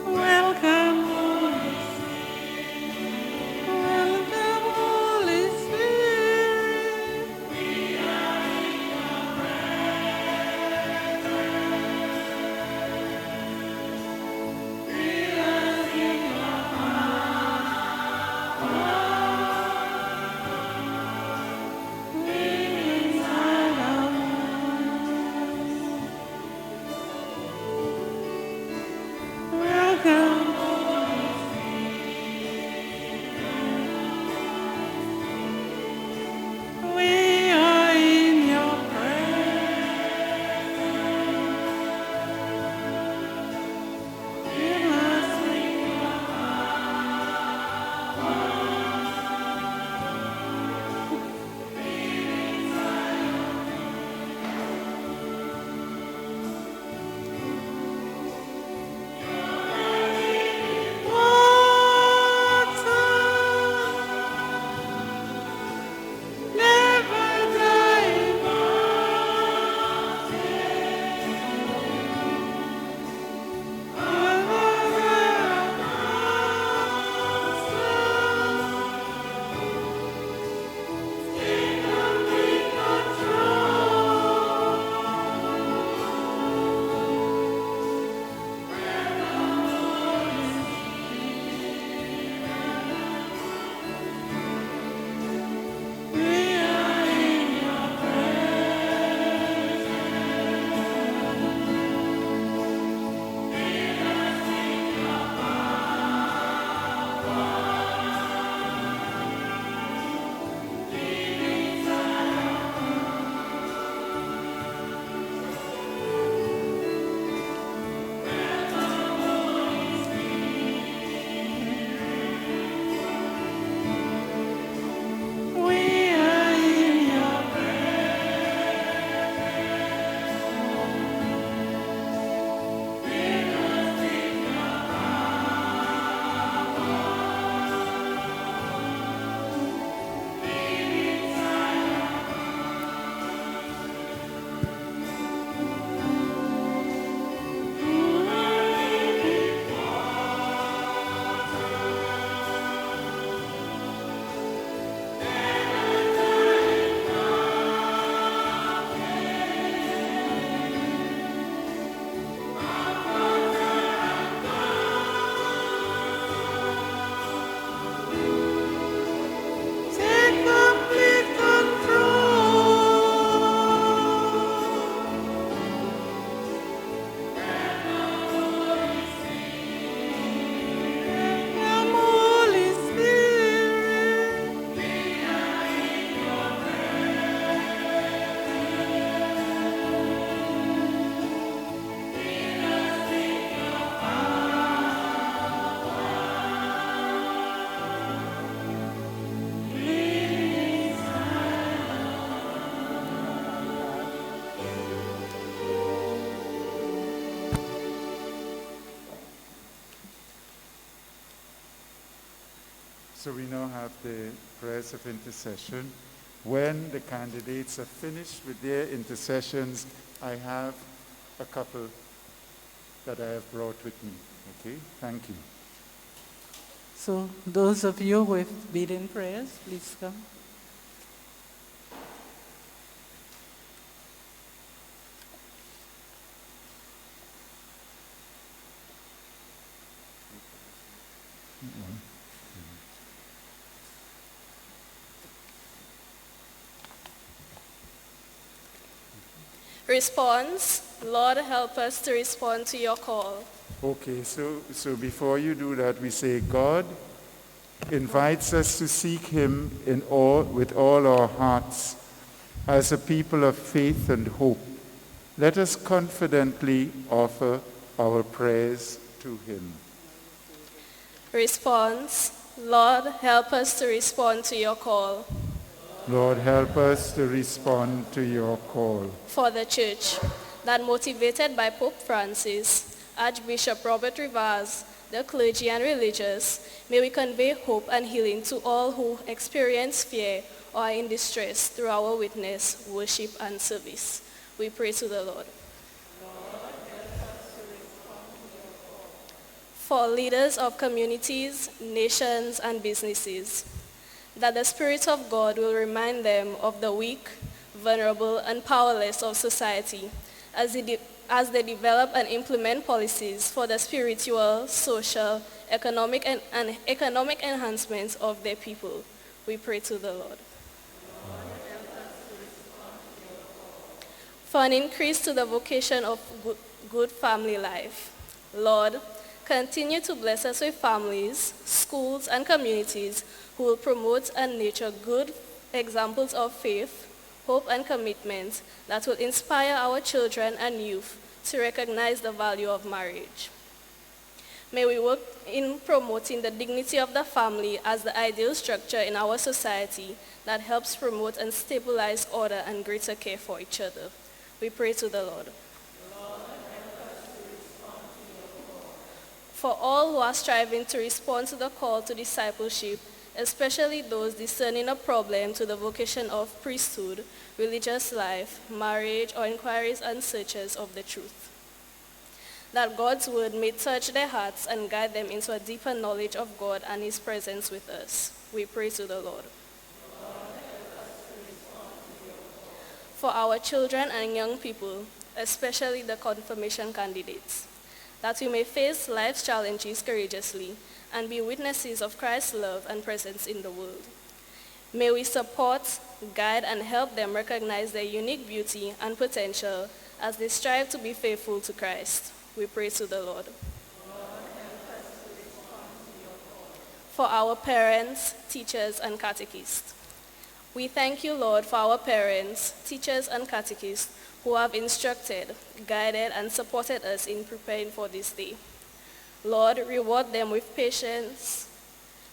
Speaker 1: Welcome, Holy Spirit. Welcome, Holy Spirit. Welcome. We are in your presence. Give us water. Never dry We are in your Take complete control. Come, Holy Spirit.
Speaker 2: So we now have the prayers of intercession. When the candidates are finished with their intercessions, I have a couple that I have brought with me. Okay, thank you.
Speaker 1: So those of you with leading prayers, please come.
Speaker 6: Response, Lord, help us to respond to your call.
Speaker 2: Okay, so before you do that, we say God invites us to seek him with all our hearts. as a people of faith and hope, let us confidently offer our prayers to him.
Speaker 6: Response. Lord, help us to respond to your call.
Speaker 2: Lord, help us to respond to your call.
Speaker 6: For the Church, that motivated by Pope Francis, Archbishop Robert Rivas, the clergy and religious, may we convey hope and healing to all who experience fear or are in distress through our witness, worship, and service. We pray to the Lord. For leaders of communities, nations, and businesses, that the Spirit of God will remind them of the weak, vulnerable, and powerless of society as they develop and implement policies for the spiritual, social, economic, and economic enhancements of their people. We pray to the Lord. For an increase to the vocation of good family life, Lord, continue to bless us with families, schools, and communities who will promote and nurture good examples of faith, hope, and commitment that will inspire our children and youth to recognize the value of marriage. May we work in promoting the dignity of the family as the ideal structure in our society that helps promote and stabilize order and greater care for each other. We pray to the Lord. For all who are striving to respond to the call to discipleship, especially those discerning a problem to the vocation of priesthood, religious life, marriage, or inquiries and searches of the truth, that God's word may touch their hearts and guide them into a deeper knowledge of God and his presence with us. We pray to the Lord. For our children and young people, especially the confirmation candidates, that we may face life's challenges courageously and be witnesses of Christ's love and presence in the world. May we support, guide, and help them recognize their unique beauty and potential as they strive to be faithful to Christ. We pray to the Lord. For our parents, teachers, and catechists, we thank you, Lord, for our parents, teachers, and catechists who have instructed, guided, and supported us in preparing for this day. Lord, reward them with patience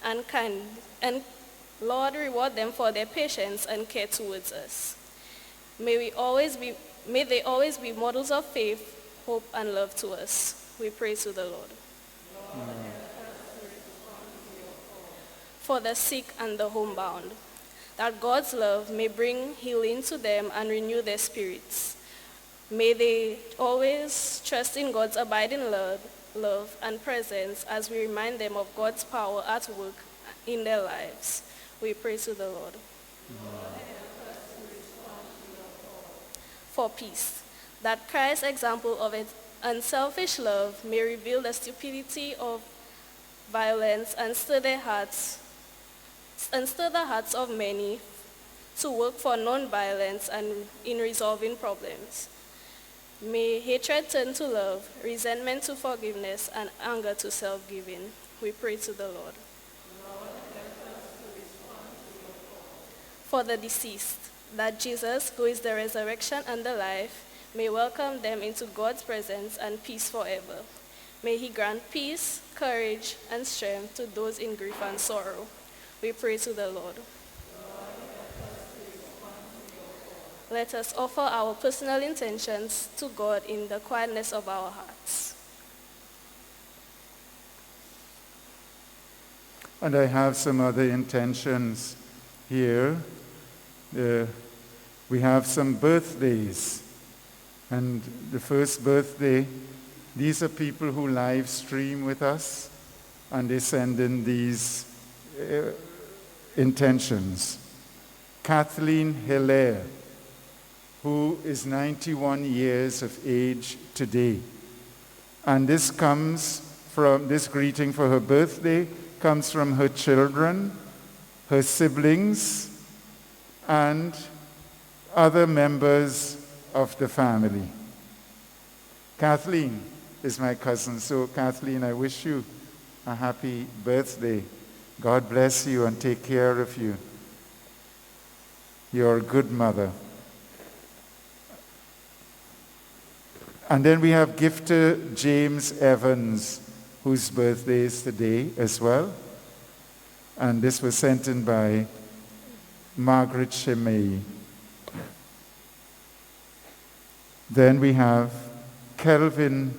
Speaker 6: and Lord, reward them for their patience and care towards us. May they always be models of faith, hope, and love to us. We pray to the Lord. For the sick and the homebound, that God's love may bring healing to them and renew their spirits. May they always trust in God's abiding love and presence as we remind them of God's power at work in their lives. We pray to the Lord. For peace, that Christ's example of unselfish love may reveal the stupidity of violence and stir the hearts of many to work for non-violence and in resolving problems. May hatred turn to love, resentment to forgiveness, and anger to self-giving. We pray to the Lord. For the deceased, that Jesus, who is the resurrection and the life, may welcome them into God's presence and peace forever. May he grant peace, courage, and strength to those in grief and sorrow. We pray to the Lord. Let us offer our personal intentions to God in the quietness of our hearts.
Speaker 2: And I have some other intentions here. We have some birthdays. And the first birthday, these are people who live stream with us, and they send in these intentions. Kathleen Hilaire, who is 91 years of age today. And this greeting for her birthday comes from her children, her siblings, and other members of the family. Kathleen is my cousin, so Kathleen, I wish you a happy birthday. God bless you and take care of you. You're a good mother. And then we have gifter James Evans, whose birthday is today as well. And this was sent in by Margaret Shemay. Then we have Kelvin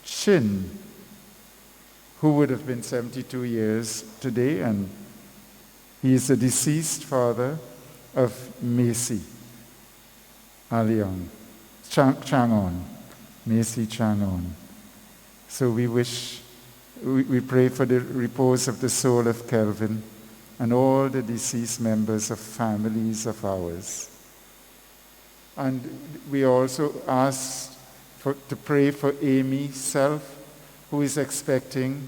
Speaker 2: Chin, who would have been 72 years today, and he is the deceased father of Macy Alion, Changon, Macy Changon. So we pray for the repose of the soul of Kelvin and all the deceased members of families of ours. And we also ask to pray for Amy Self, who is expecting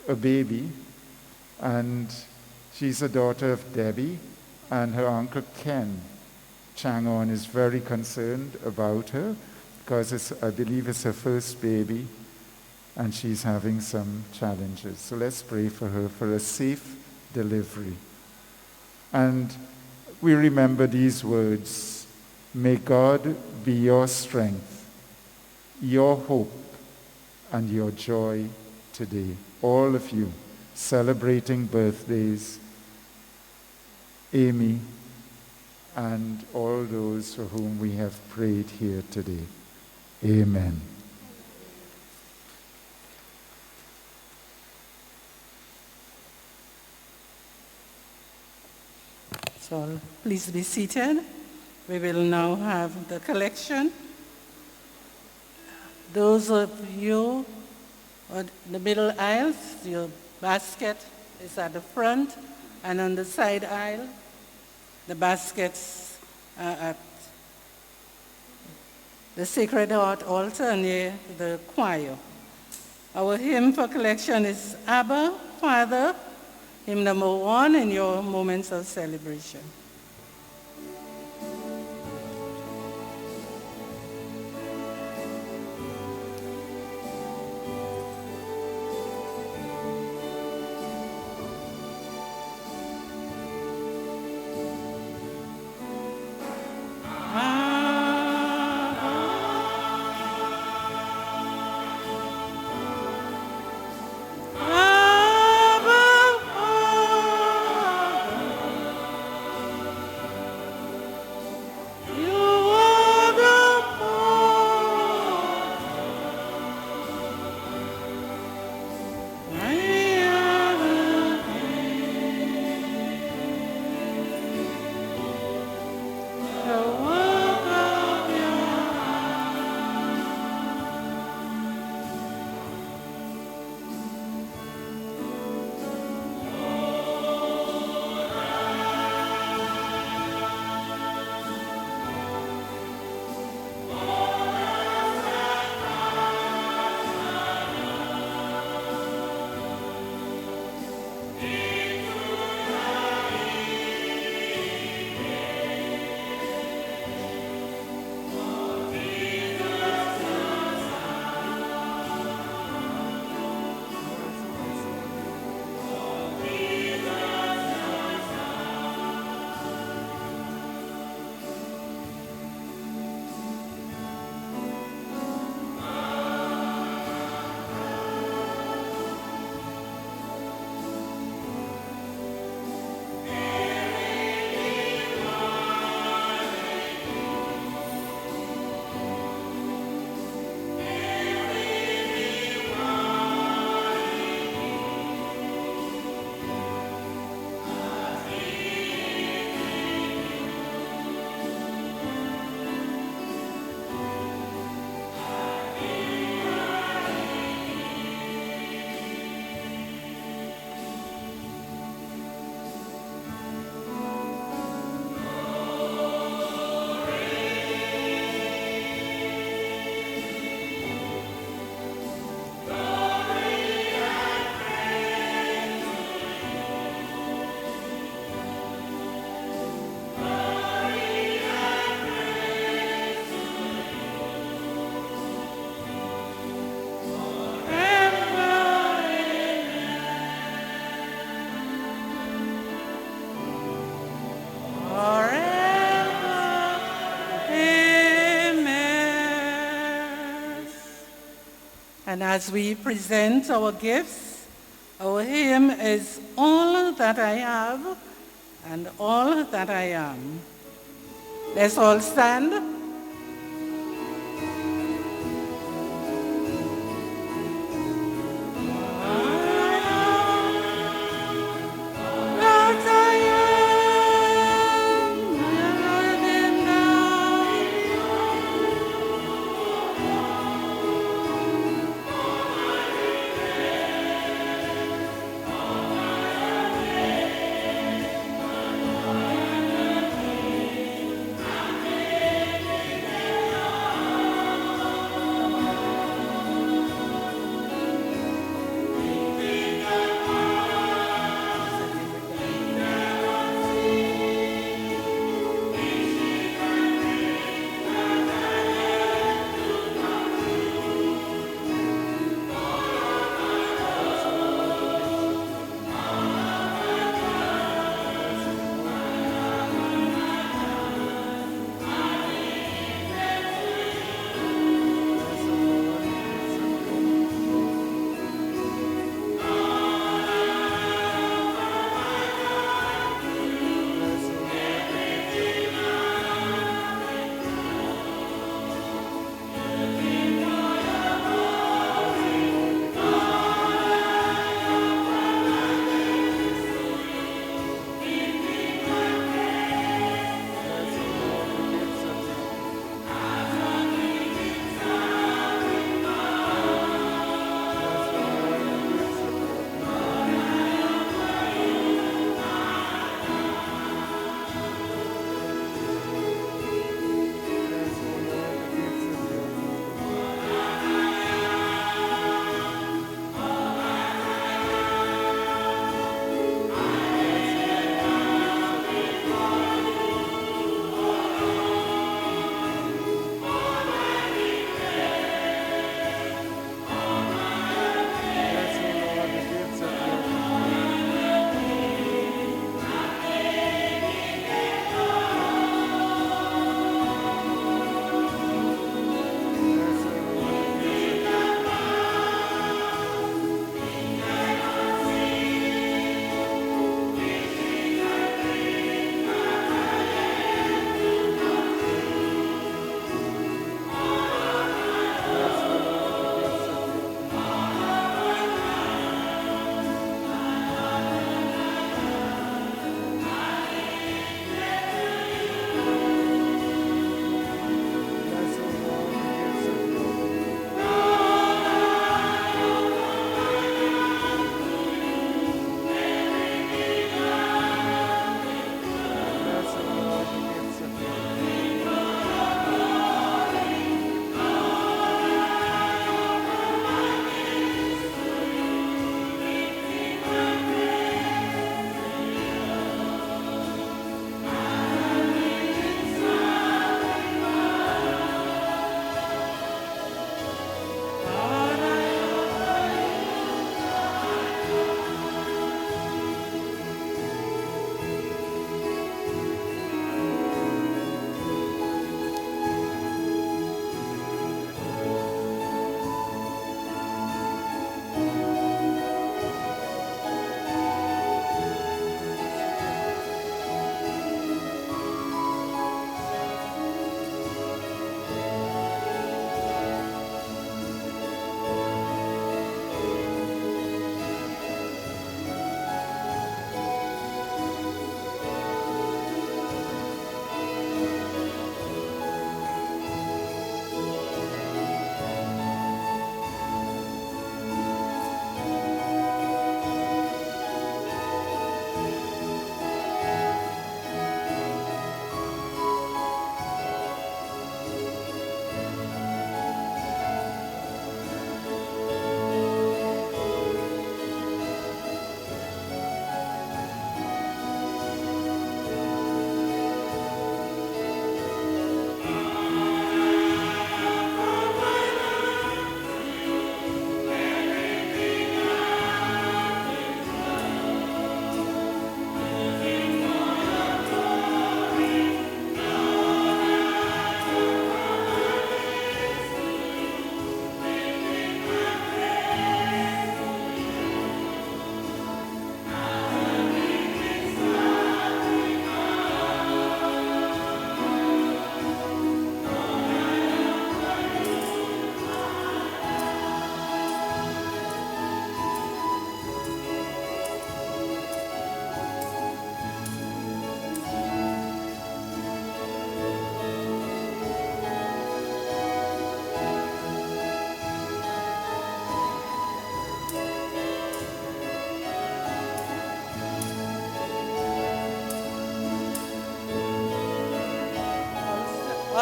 Speaker 2: a baby, and she's a daughter of Debbie, and her uncle Ken Changon is very concerned about her because I believe it's her first baby, and she's having some challenges. So let's pray for her for a safe delivery. And we remember these words: may God be your strength, your hope, and your joy today. All of you celebrating birthdays, Amy, and all those for whom we have prayed here today. Amen.
Speaker 1: So please be seated. We will now have the collection. Those of you on the middle aisles, your basket is at the front, and on the side aisle, the baskets are at the Sacred Heart altar near the choir. Our hymn for collection is Abba, Father, hymn number 1 in your moments of celebration. And as we present our gifts, our hymn is All That I Have and All That I Am. Let's all stand.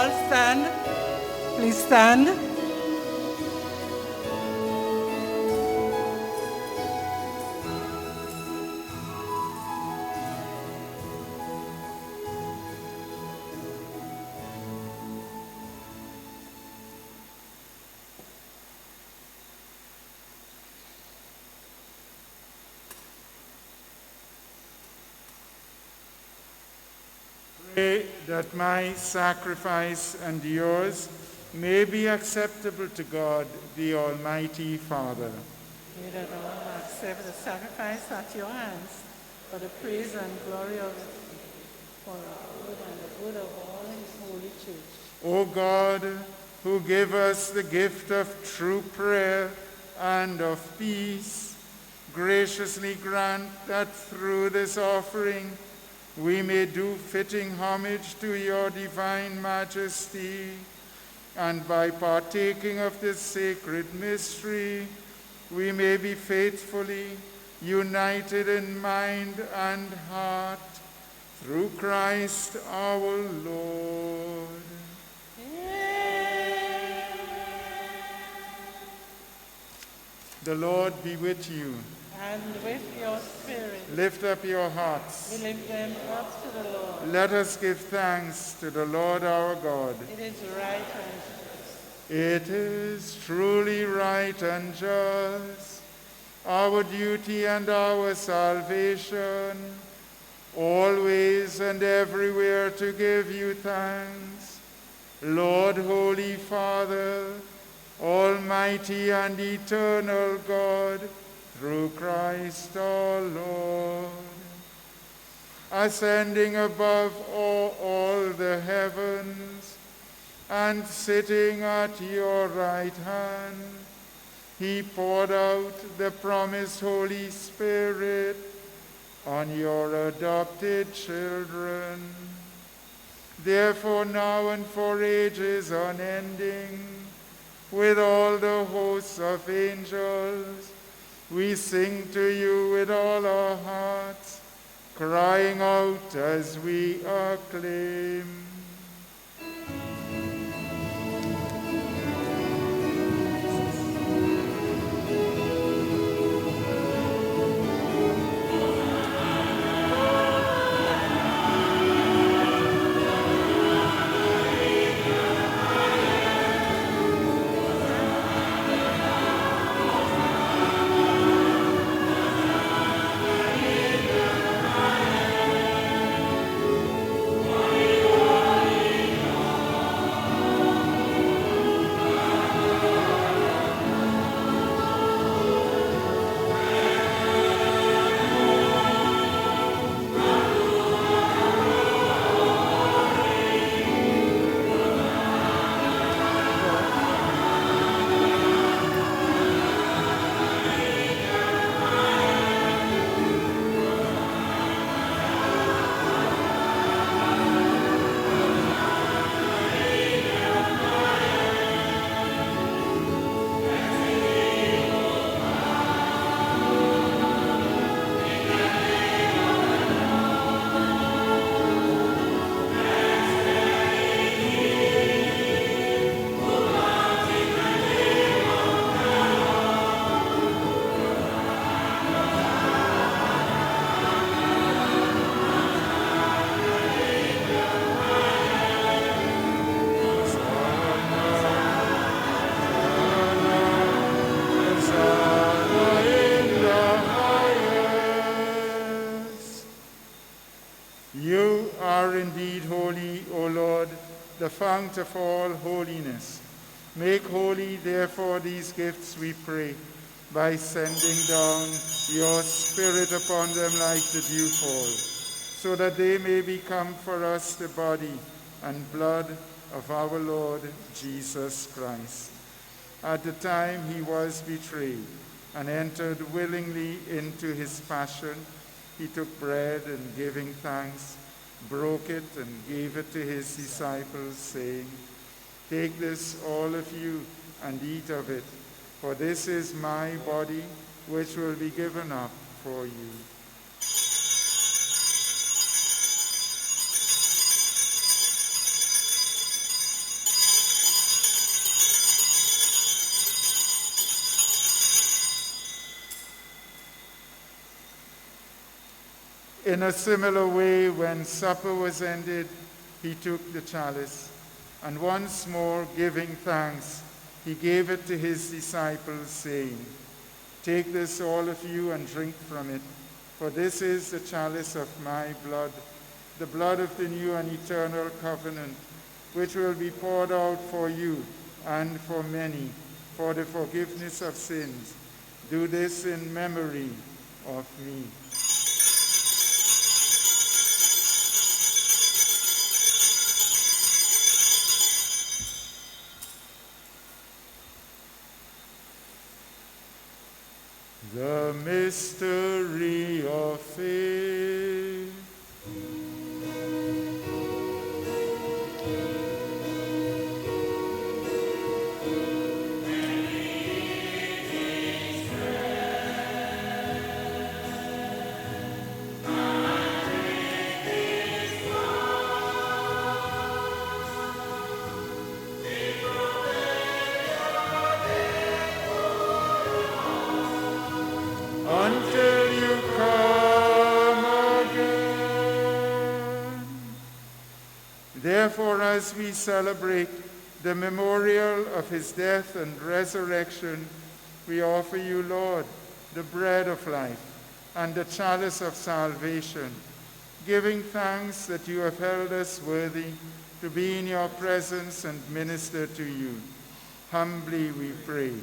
Speaker 1: all stand? Please stand.
Speaker 2: Pray that my sacrifice and yours may be acceptable to God, the Almighty Father.
Speaker 1: May the Lord accept the sacrifice at your hands for the praise and glory of for the good and the good of all his holy church.
Speaker 2: O God, who give us the gift of true prayer and of peace, graciously grant that through this offering we may do fitting homage to your divine majesty, and by partaking of this sacred mystery, we may be faithfully united in mind and heart through Christ our Lord. The Lord be with you.
Speaker 1: And with your spirit,
Speaker 2: Lift up your hearts.
Speaker 1: we lift them up to the Lord.
Speaker 2: Let us give thanks to the Lord our God.
Speaker 1: It is right and just.
Speaker 2: It is truly right and just, our duty and our salvation, always and everywhere to give you thanks, Lord, Holy Father, Almighty and eternal God, through Christ our Lord. Ascending above all the heavens, and sitting at your right hand, he poured out the promised Holy Spirit on your adopted children. Therefore now and for ages unending, with all the hosts of angels, we sing to you with all our hearts, crying out as we acclaim. You are indeed holy, O Lord, the fount of all holiness. Make holy, therefore, these gifts, we pray, by sending down your Spirit upon them like the dewfall, so that they may become for us the body and blood of our Lord Jesus Christ. At the time he was betrayed and entered willingly into his passion, he took bread and giving thanks, broke it and gave it to his disciples, saying, "Take this, all of you, and eat of it, for this is my body, which will be given up for you." In a similar way, when supper was ended, he took the chalice, and once more giving thanks, he gave it to his disciples, saying, "Take this, all of you, and drink from it, for this is the chalice of my blood, the blood of the new and eternal covenant, which will be poured out for you and for many for the forgiveness of sins. Do this in memory of me." The mystery of faith. Until you come again. Therefore, as we celebrate the memorial of his death and resurrection, we offer you, Lord, the bread of life and the chalice of salvation, giving thanks that you have held us worthy to be in your presence and minister to you. Humbly we pray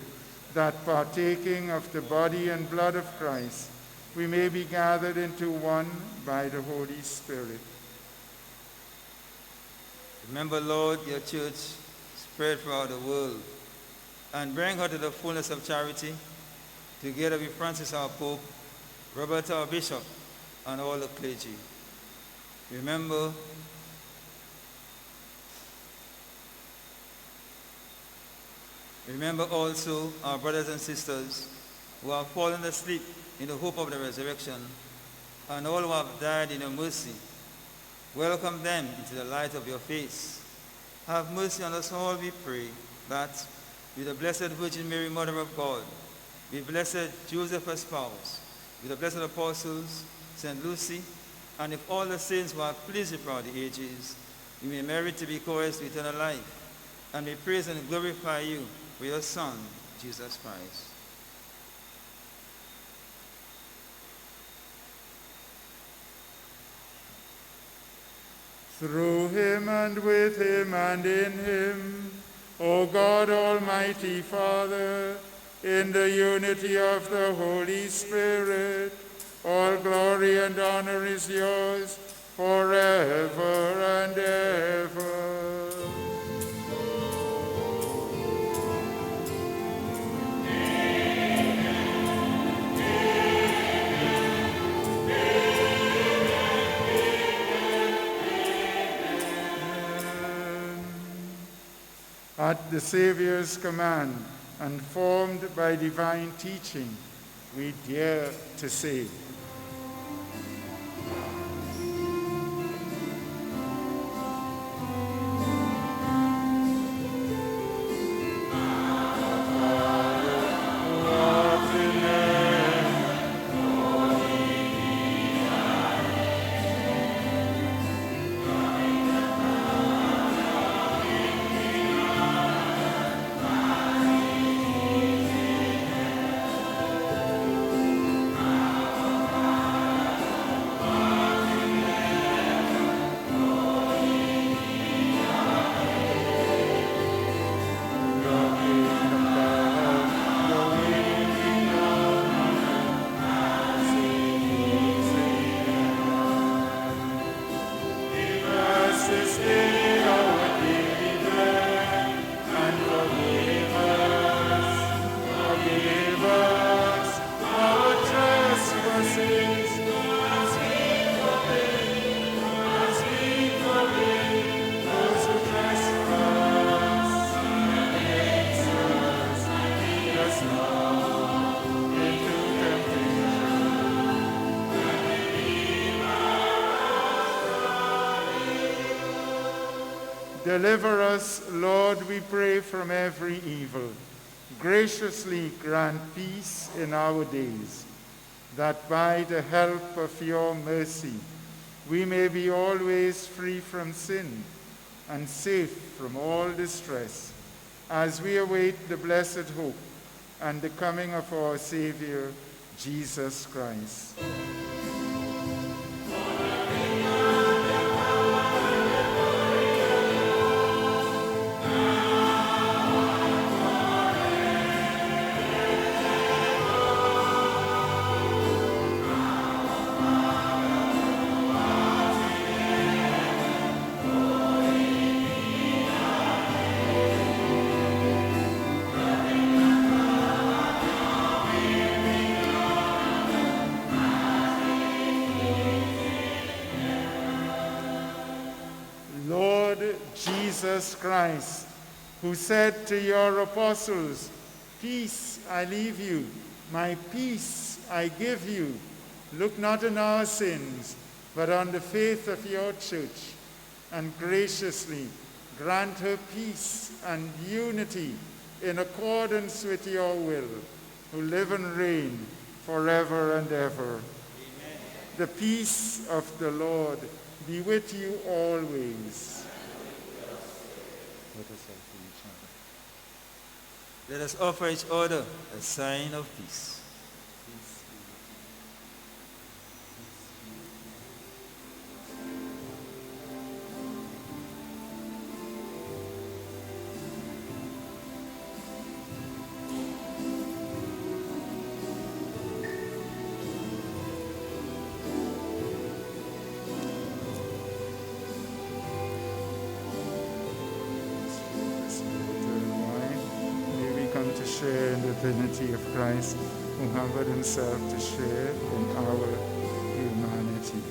Speaker 2: that partaking of the body and blood of Christ, we may be gathered into one by the Holy Spirit.
Speaker 4: Remember, Lord, your church spread throughout the world, and bring her to the fullness of charity, together with Francis our Pope, Robert our Bishop, and all the clergy. Remember also our brothers and sisters who have fallen asleep in the hope of the resurrection, and all who have died in your mercy. Welcome them into the light of your face. Have mercy on us all, we pray, that with the Blessed Virgin Mary, Mother of God, with Blessed Joseph, her spouse, with the blessed apostles, St. Lucy, and with all the saints who have pleased you throughout the ages, we may merit to be co-heirs to eternal life, and we praise and glorify you for your Son, Jesus Christ.
Speaker 2: Through him and with him and in him, O God, Almighty Father, in the unity of the Holy Spirit, all glory and honor is yours forever and ever. At the Savior's command and formed by divine teaching, we dare to say, Deliver us, Lord, we pray, from every evil. Graciously grant peace in our days. that by the help of your mercy we may be always free from sin and safe from all distress, as we await the blessed hope and the coming of our Savior, Jesus Christ. Lord Jesus Christ, who said to your apostles, "Peace I leave you, my peace I give you," look not on our sins, but on the faith of your church, and graciously grant her peace and unity in accordance with your will, who live and reign forever and ever. Amen. The peace of the Lord be with you always.
Speaker 4: Let us offer each other a sign of peace.
Speaker 2: To share in the divinity of Christ, who humbled himself to share in our humanity.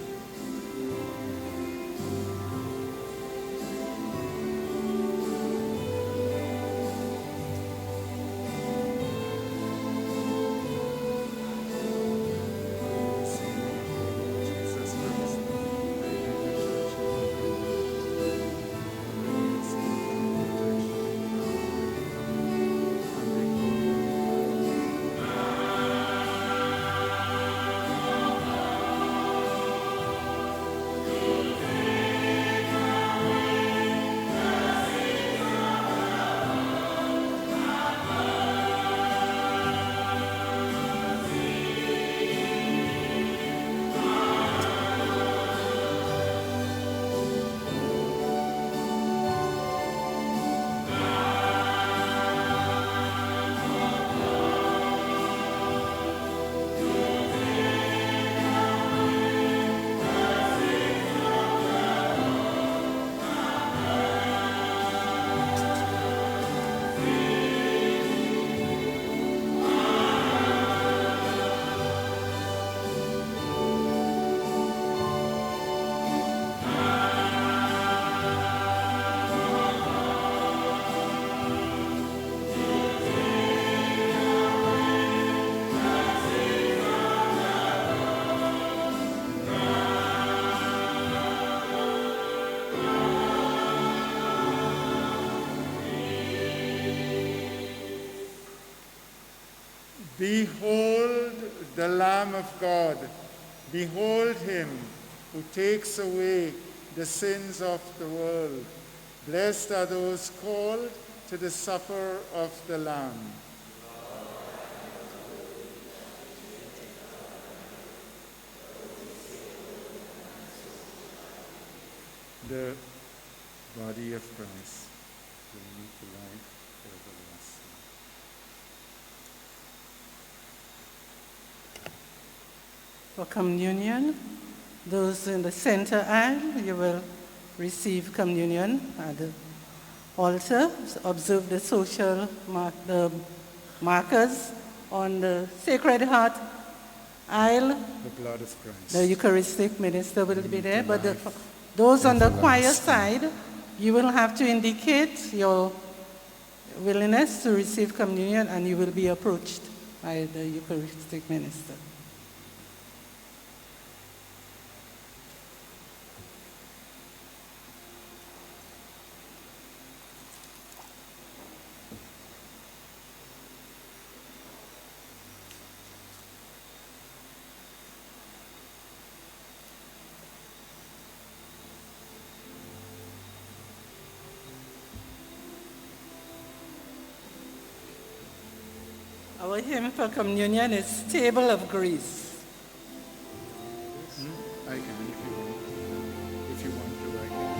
Speaker 2: Behold the Lamb of God. Behold him who takes away the sins of the world. Blessed are those called to the supper of the Lamb. The body of Christ will lead to life everlasting.
Speaker 1: For communion, those in the center aisle, you will receive communion at the altar. Observe the social the markers on the Sacred Heart aisle.
Speaker 2: The blood of Christ.
Speaker 1: The Eucharistic minister will be there, but those on the choir side, you will have to indicate your willingness to receive communion, and you will be approached by the Eucharistic minister. Our hymn for communion is Table of Grace.
Speaker 2: I can if you want to, I can.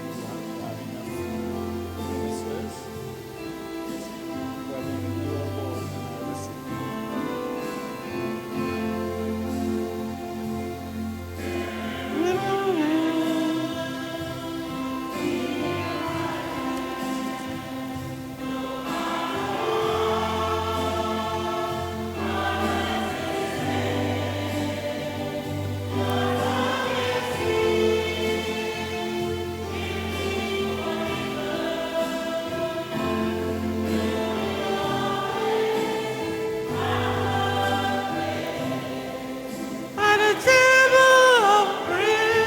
Speaker 2: You have enough ministers? Well, then you all go and I will sing.
Speaker 1: At a table of grace.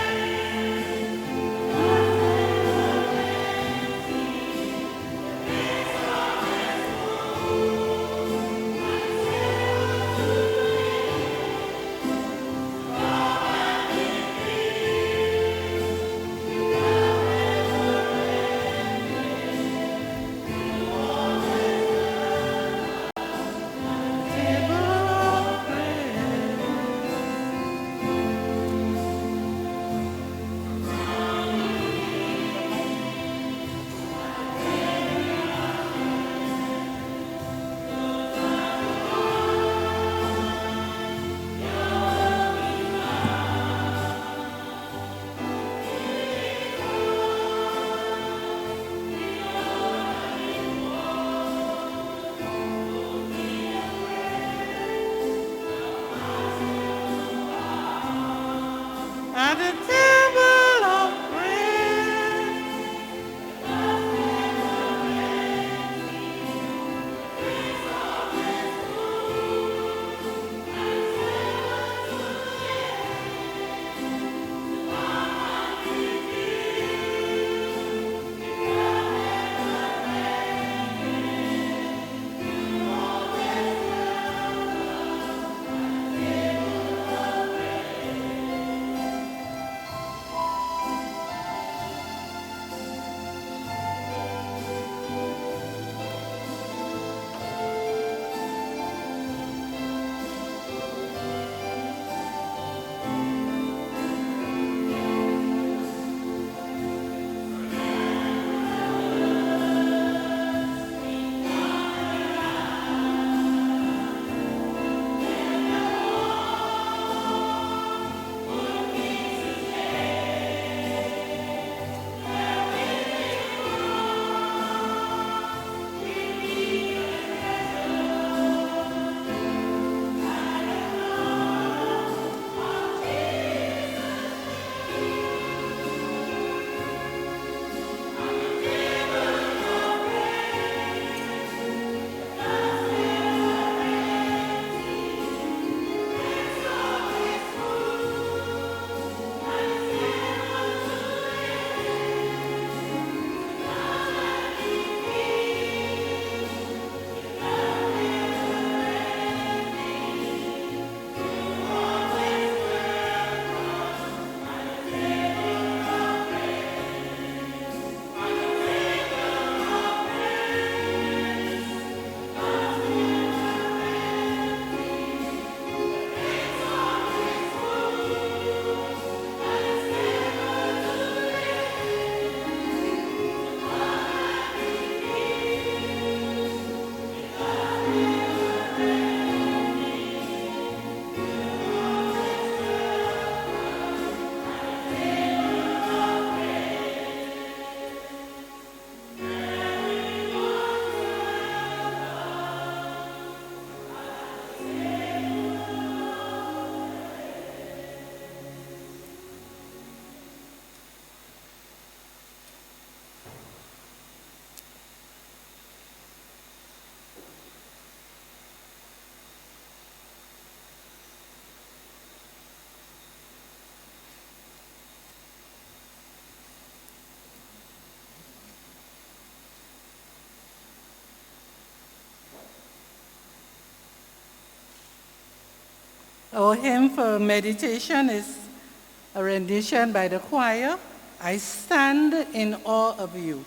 Speaker 1: Table of grace. At the table of grace. Our hymn for meditation is a rendition by the choir, I Stand in Awe of You.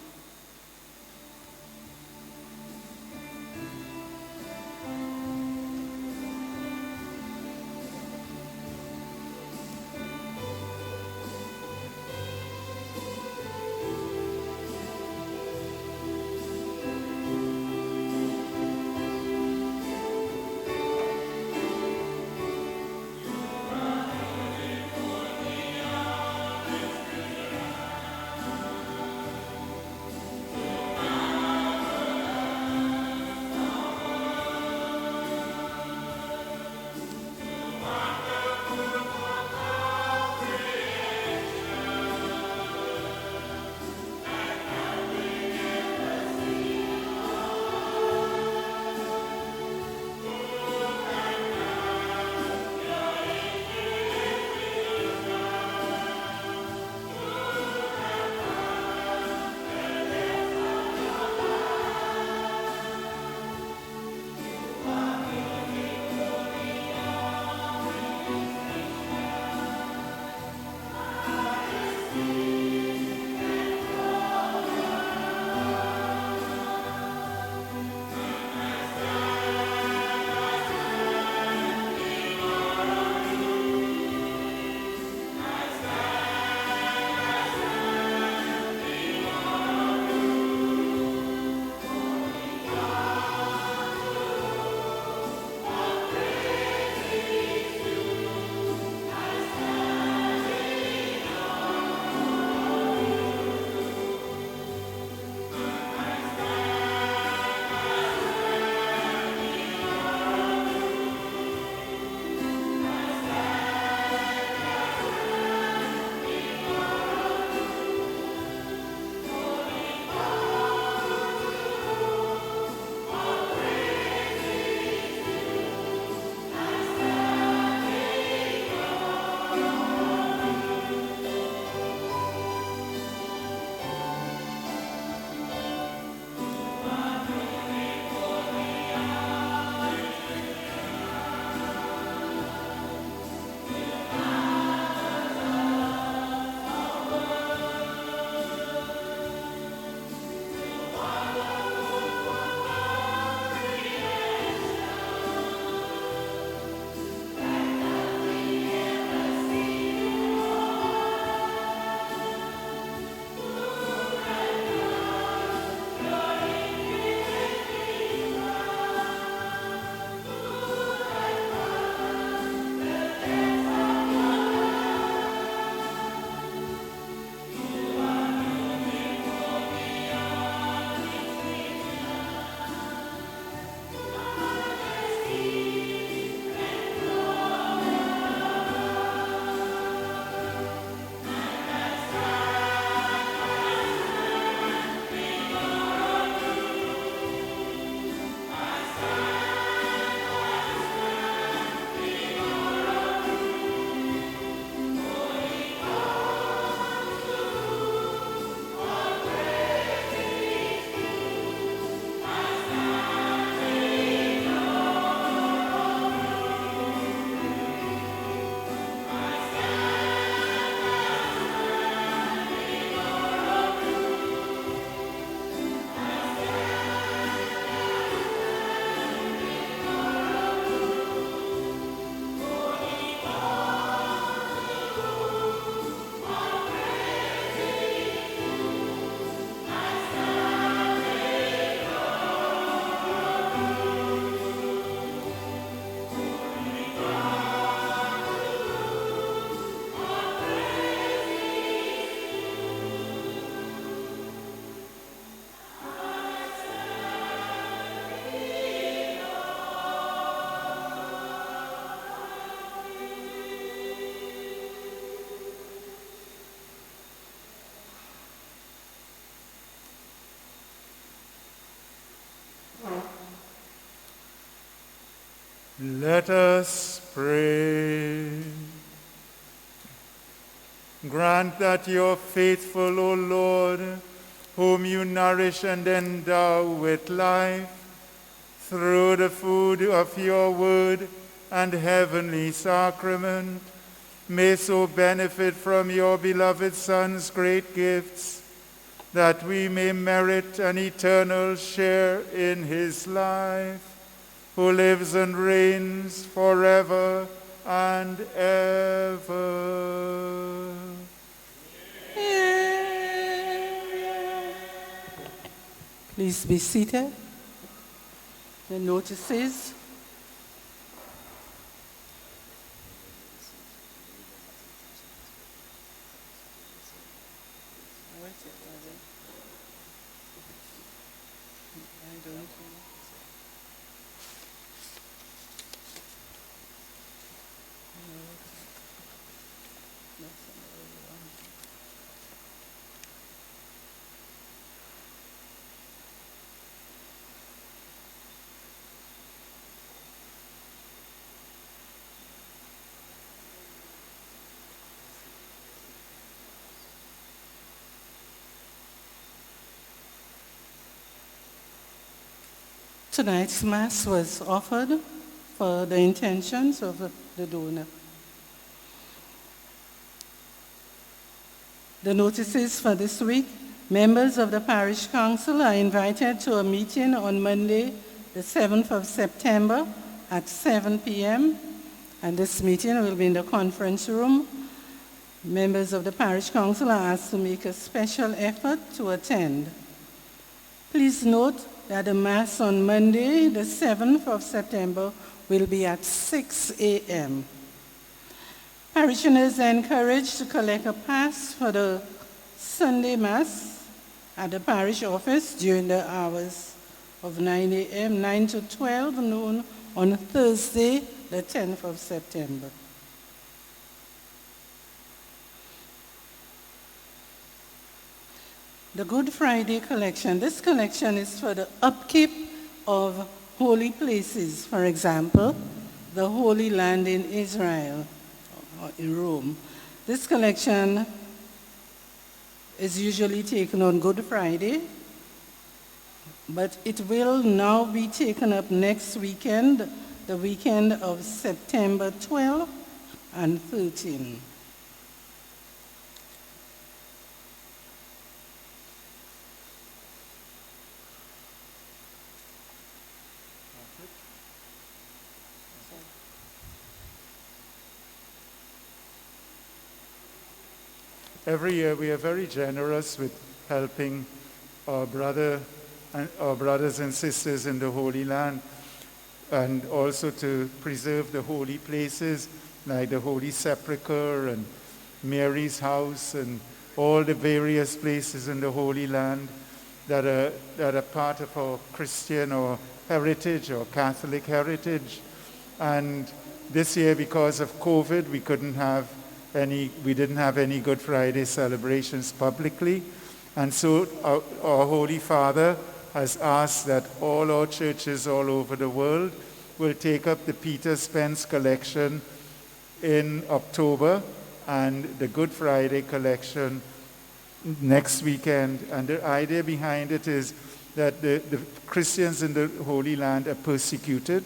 Speaker 2: Let us pray. Grant that your faithful, O Lord, whom you nourish and endow with life, through the food of your word and heavenly sacrament, may so benefit from your beloved Son's great gifts, that we may merit an eternal share in his life, who lives and reigns forever and ever.
Speaker 1: Please be seated. The notices. Tonight's Mass was offered for the intentions of the donor. The notices for this week: members of the Parish Council are invited to a meeting on Monday, the 7th of September at 7 p.m. and this meeting will be in the conference room. Members of the Parish Council are asked to make a special effort to attend. Please note that the Mass on Monday, the 7th of September, will be at 6 a.m. Parishioners are encouraged to collect a pass for the Sunday Mass at the parish office during the hours of 9 a.m., 9 to 12 noon on Thursday, the 10th of September. The Good Friday collection. This collection is for the upkeep of holy places. For example, the Holy Land in Israel or in Rome. This collection is usually taken on Good Friday, but it will now be taken up next weekend, the weekend of September 12 and 13.
Speaker 2: Every year we are very generous with helping our brothers and sisters in the Holy Land, and also to preserve the holy places like the Holy Sepulchre and Mary's house and all the various places in the Holy Land that are part of our Christian or heritage or Catholic heritage. And this year, because of COVID, we didn't have any Good Friday celebrations publicly. And so our Holy Father has asked that all our churches all over the world will take up the Peter Spence collection in October and the Good Friday collection next weekend. And the idea behind it is that the Christians in the Holy Land are persecuted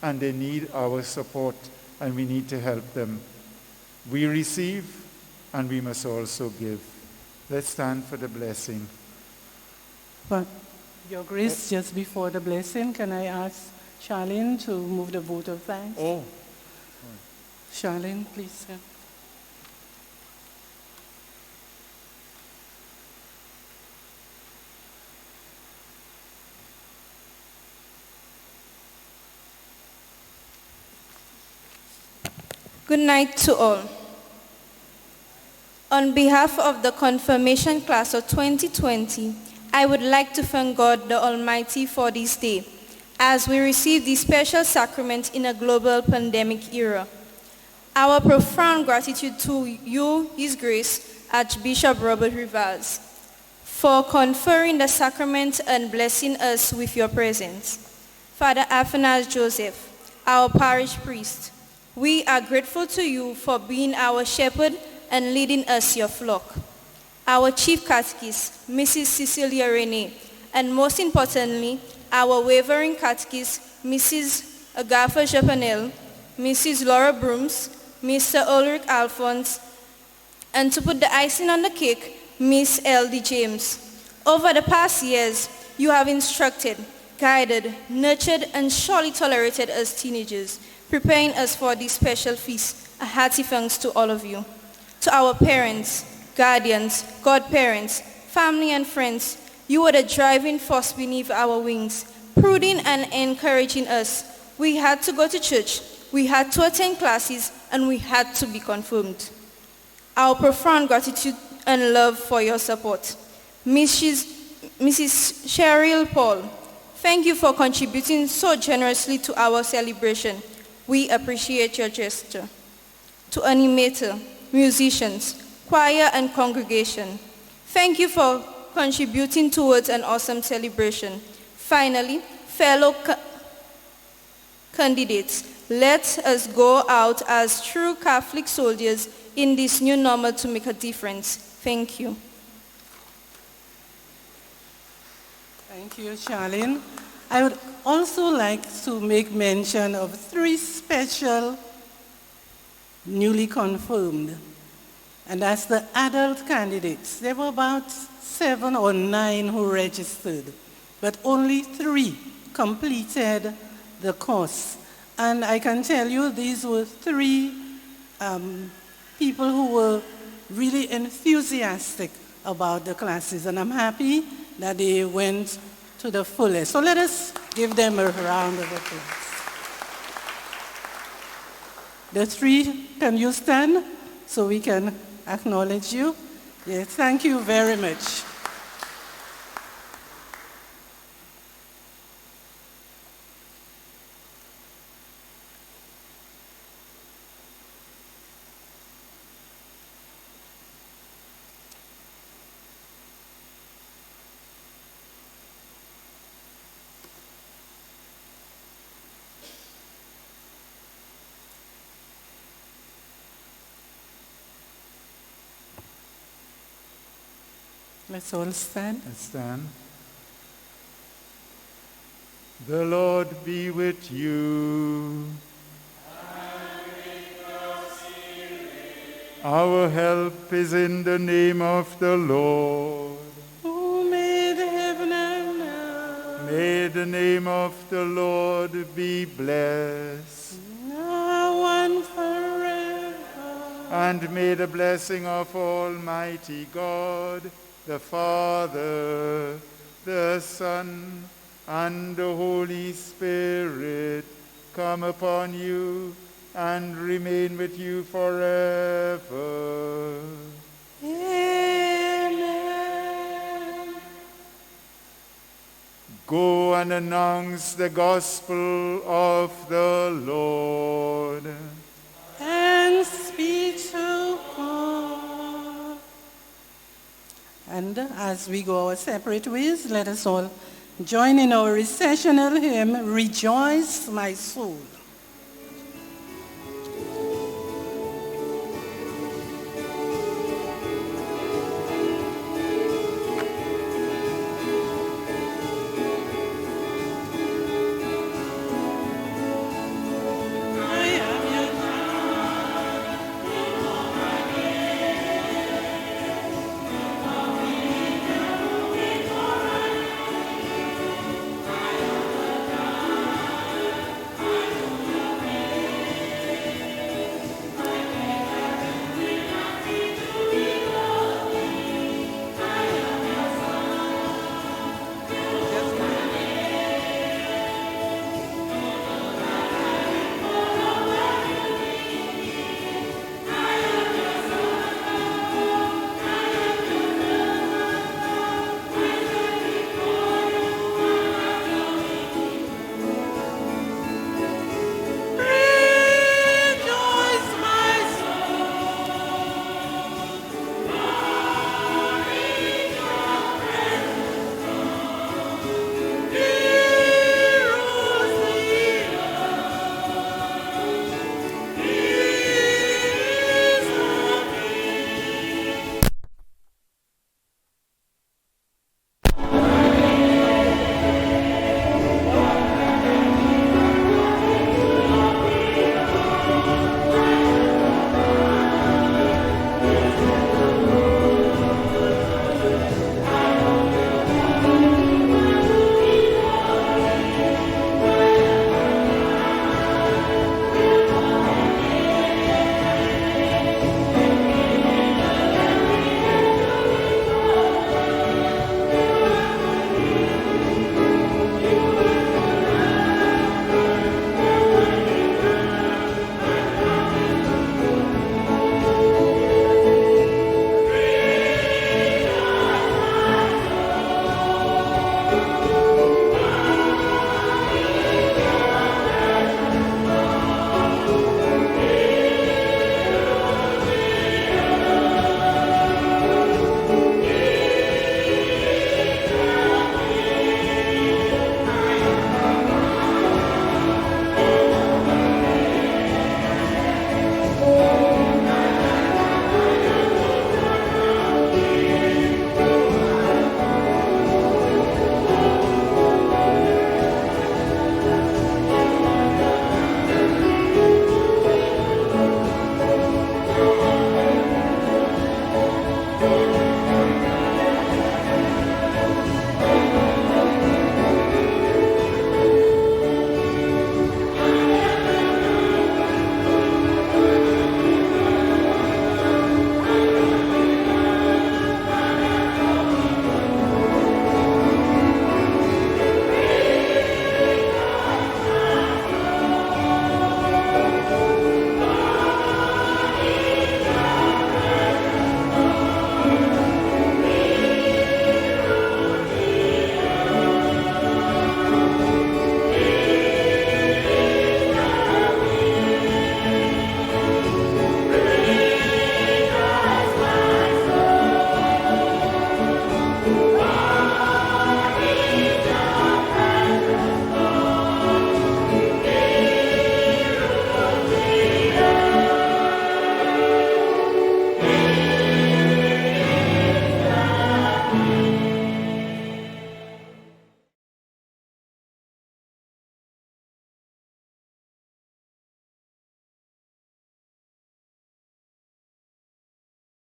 Speaker 2: and they need our support, and we need to help them. We receive, and we must also give. Let's stand for the blessing.
Speaker 1: But, Your Grace, just before the blessing, can I ask Charlene to move the vote of thanks?
Speaker 2: Oh.
Speaker 1: Charlene, please.
Speaker 7: Good night to all. On behalf of the confirmation class of 2020, I would like to thank God the Almighty for this day, as we receive this special sacrament in a global pandemic era. Our profound gratitude to you, His Grace, Archbishop Robert Rivers, for conferring the sacrament and blessing us with your presence. Father Athanase Joseph, our parish priest, we are grateful to you for being our shepherd and leading us your flock. Our chief catechist, Mrs. Cecilia Rene, and most importantly, our wavering catechist, Mrs. Agatha Japanel, Mrs. Laura Brooms, Mr. Ulrich Alphonse, and to put the icing on the cake, Miss L.D. James. Over the past years, you have instructed, guided, nurtured, and surely tolerated us teenagers, preparing us for this special feast. A hearty thanks to all of you. To our parents, guardians, godparents, family, and friends, you were the driving force beneath our wings, pruding and encouraging us. We had to go to church, we had to attend classes, and we had to be confirmed. Our profound gratitude and love for your support. Mrs. Cheryl Paul, thank you for contributing so generously to our celebration. We appreciate your gesture. To animator, musicians, choir, and congregation, thank you for contributing towards an awesome celebration. Finally, fellow candidates, let us go out as true Catholic soldiers in this new normal to make a difference. Thank you.
Speaker 1: Thank you, Charlene. I would also like to make mention of 3 special newly confirmed, and that's the adult candidates. There were about 7 or 9 who registered, but only 3 completed the course. And I can tell you these were 3 people who were really enthusiastic about the classes, and I'm happy that they went to the fullest. So let us give them a round of applause. The 3, can you stand so we can acknowledge you? Yes, thank you very much. Let's all stand.
Speaker 2: Let's stand. The Lord be with you. Our help is in the name of the Lord.
Speaker 1: Who made heaven and earth?
Speaker 2: May the name of the Lord be blessed.
Speaker 1: Now and forever.
Speaker 2: And may the blessing of Almighty God, the Father, the Son, and the Holy Spirit come upon you and remain with you forever.
Speaker 1: Amen.
Speaker 2: Go and announce the gospel of the Lord.
Speaker 1: Thanks be to God. And as we go our separate ways, let us all join in our recessional hymn, Rejoice, My Soul.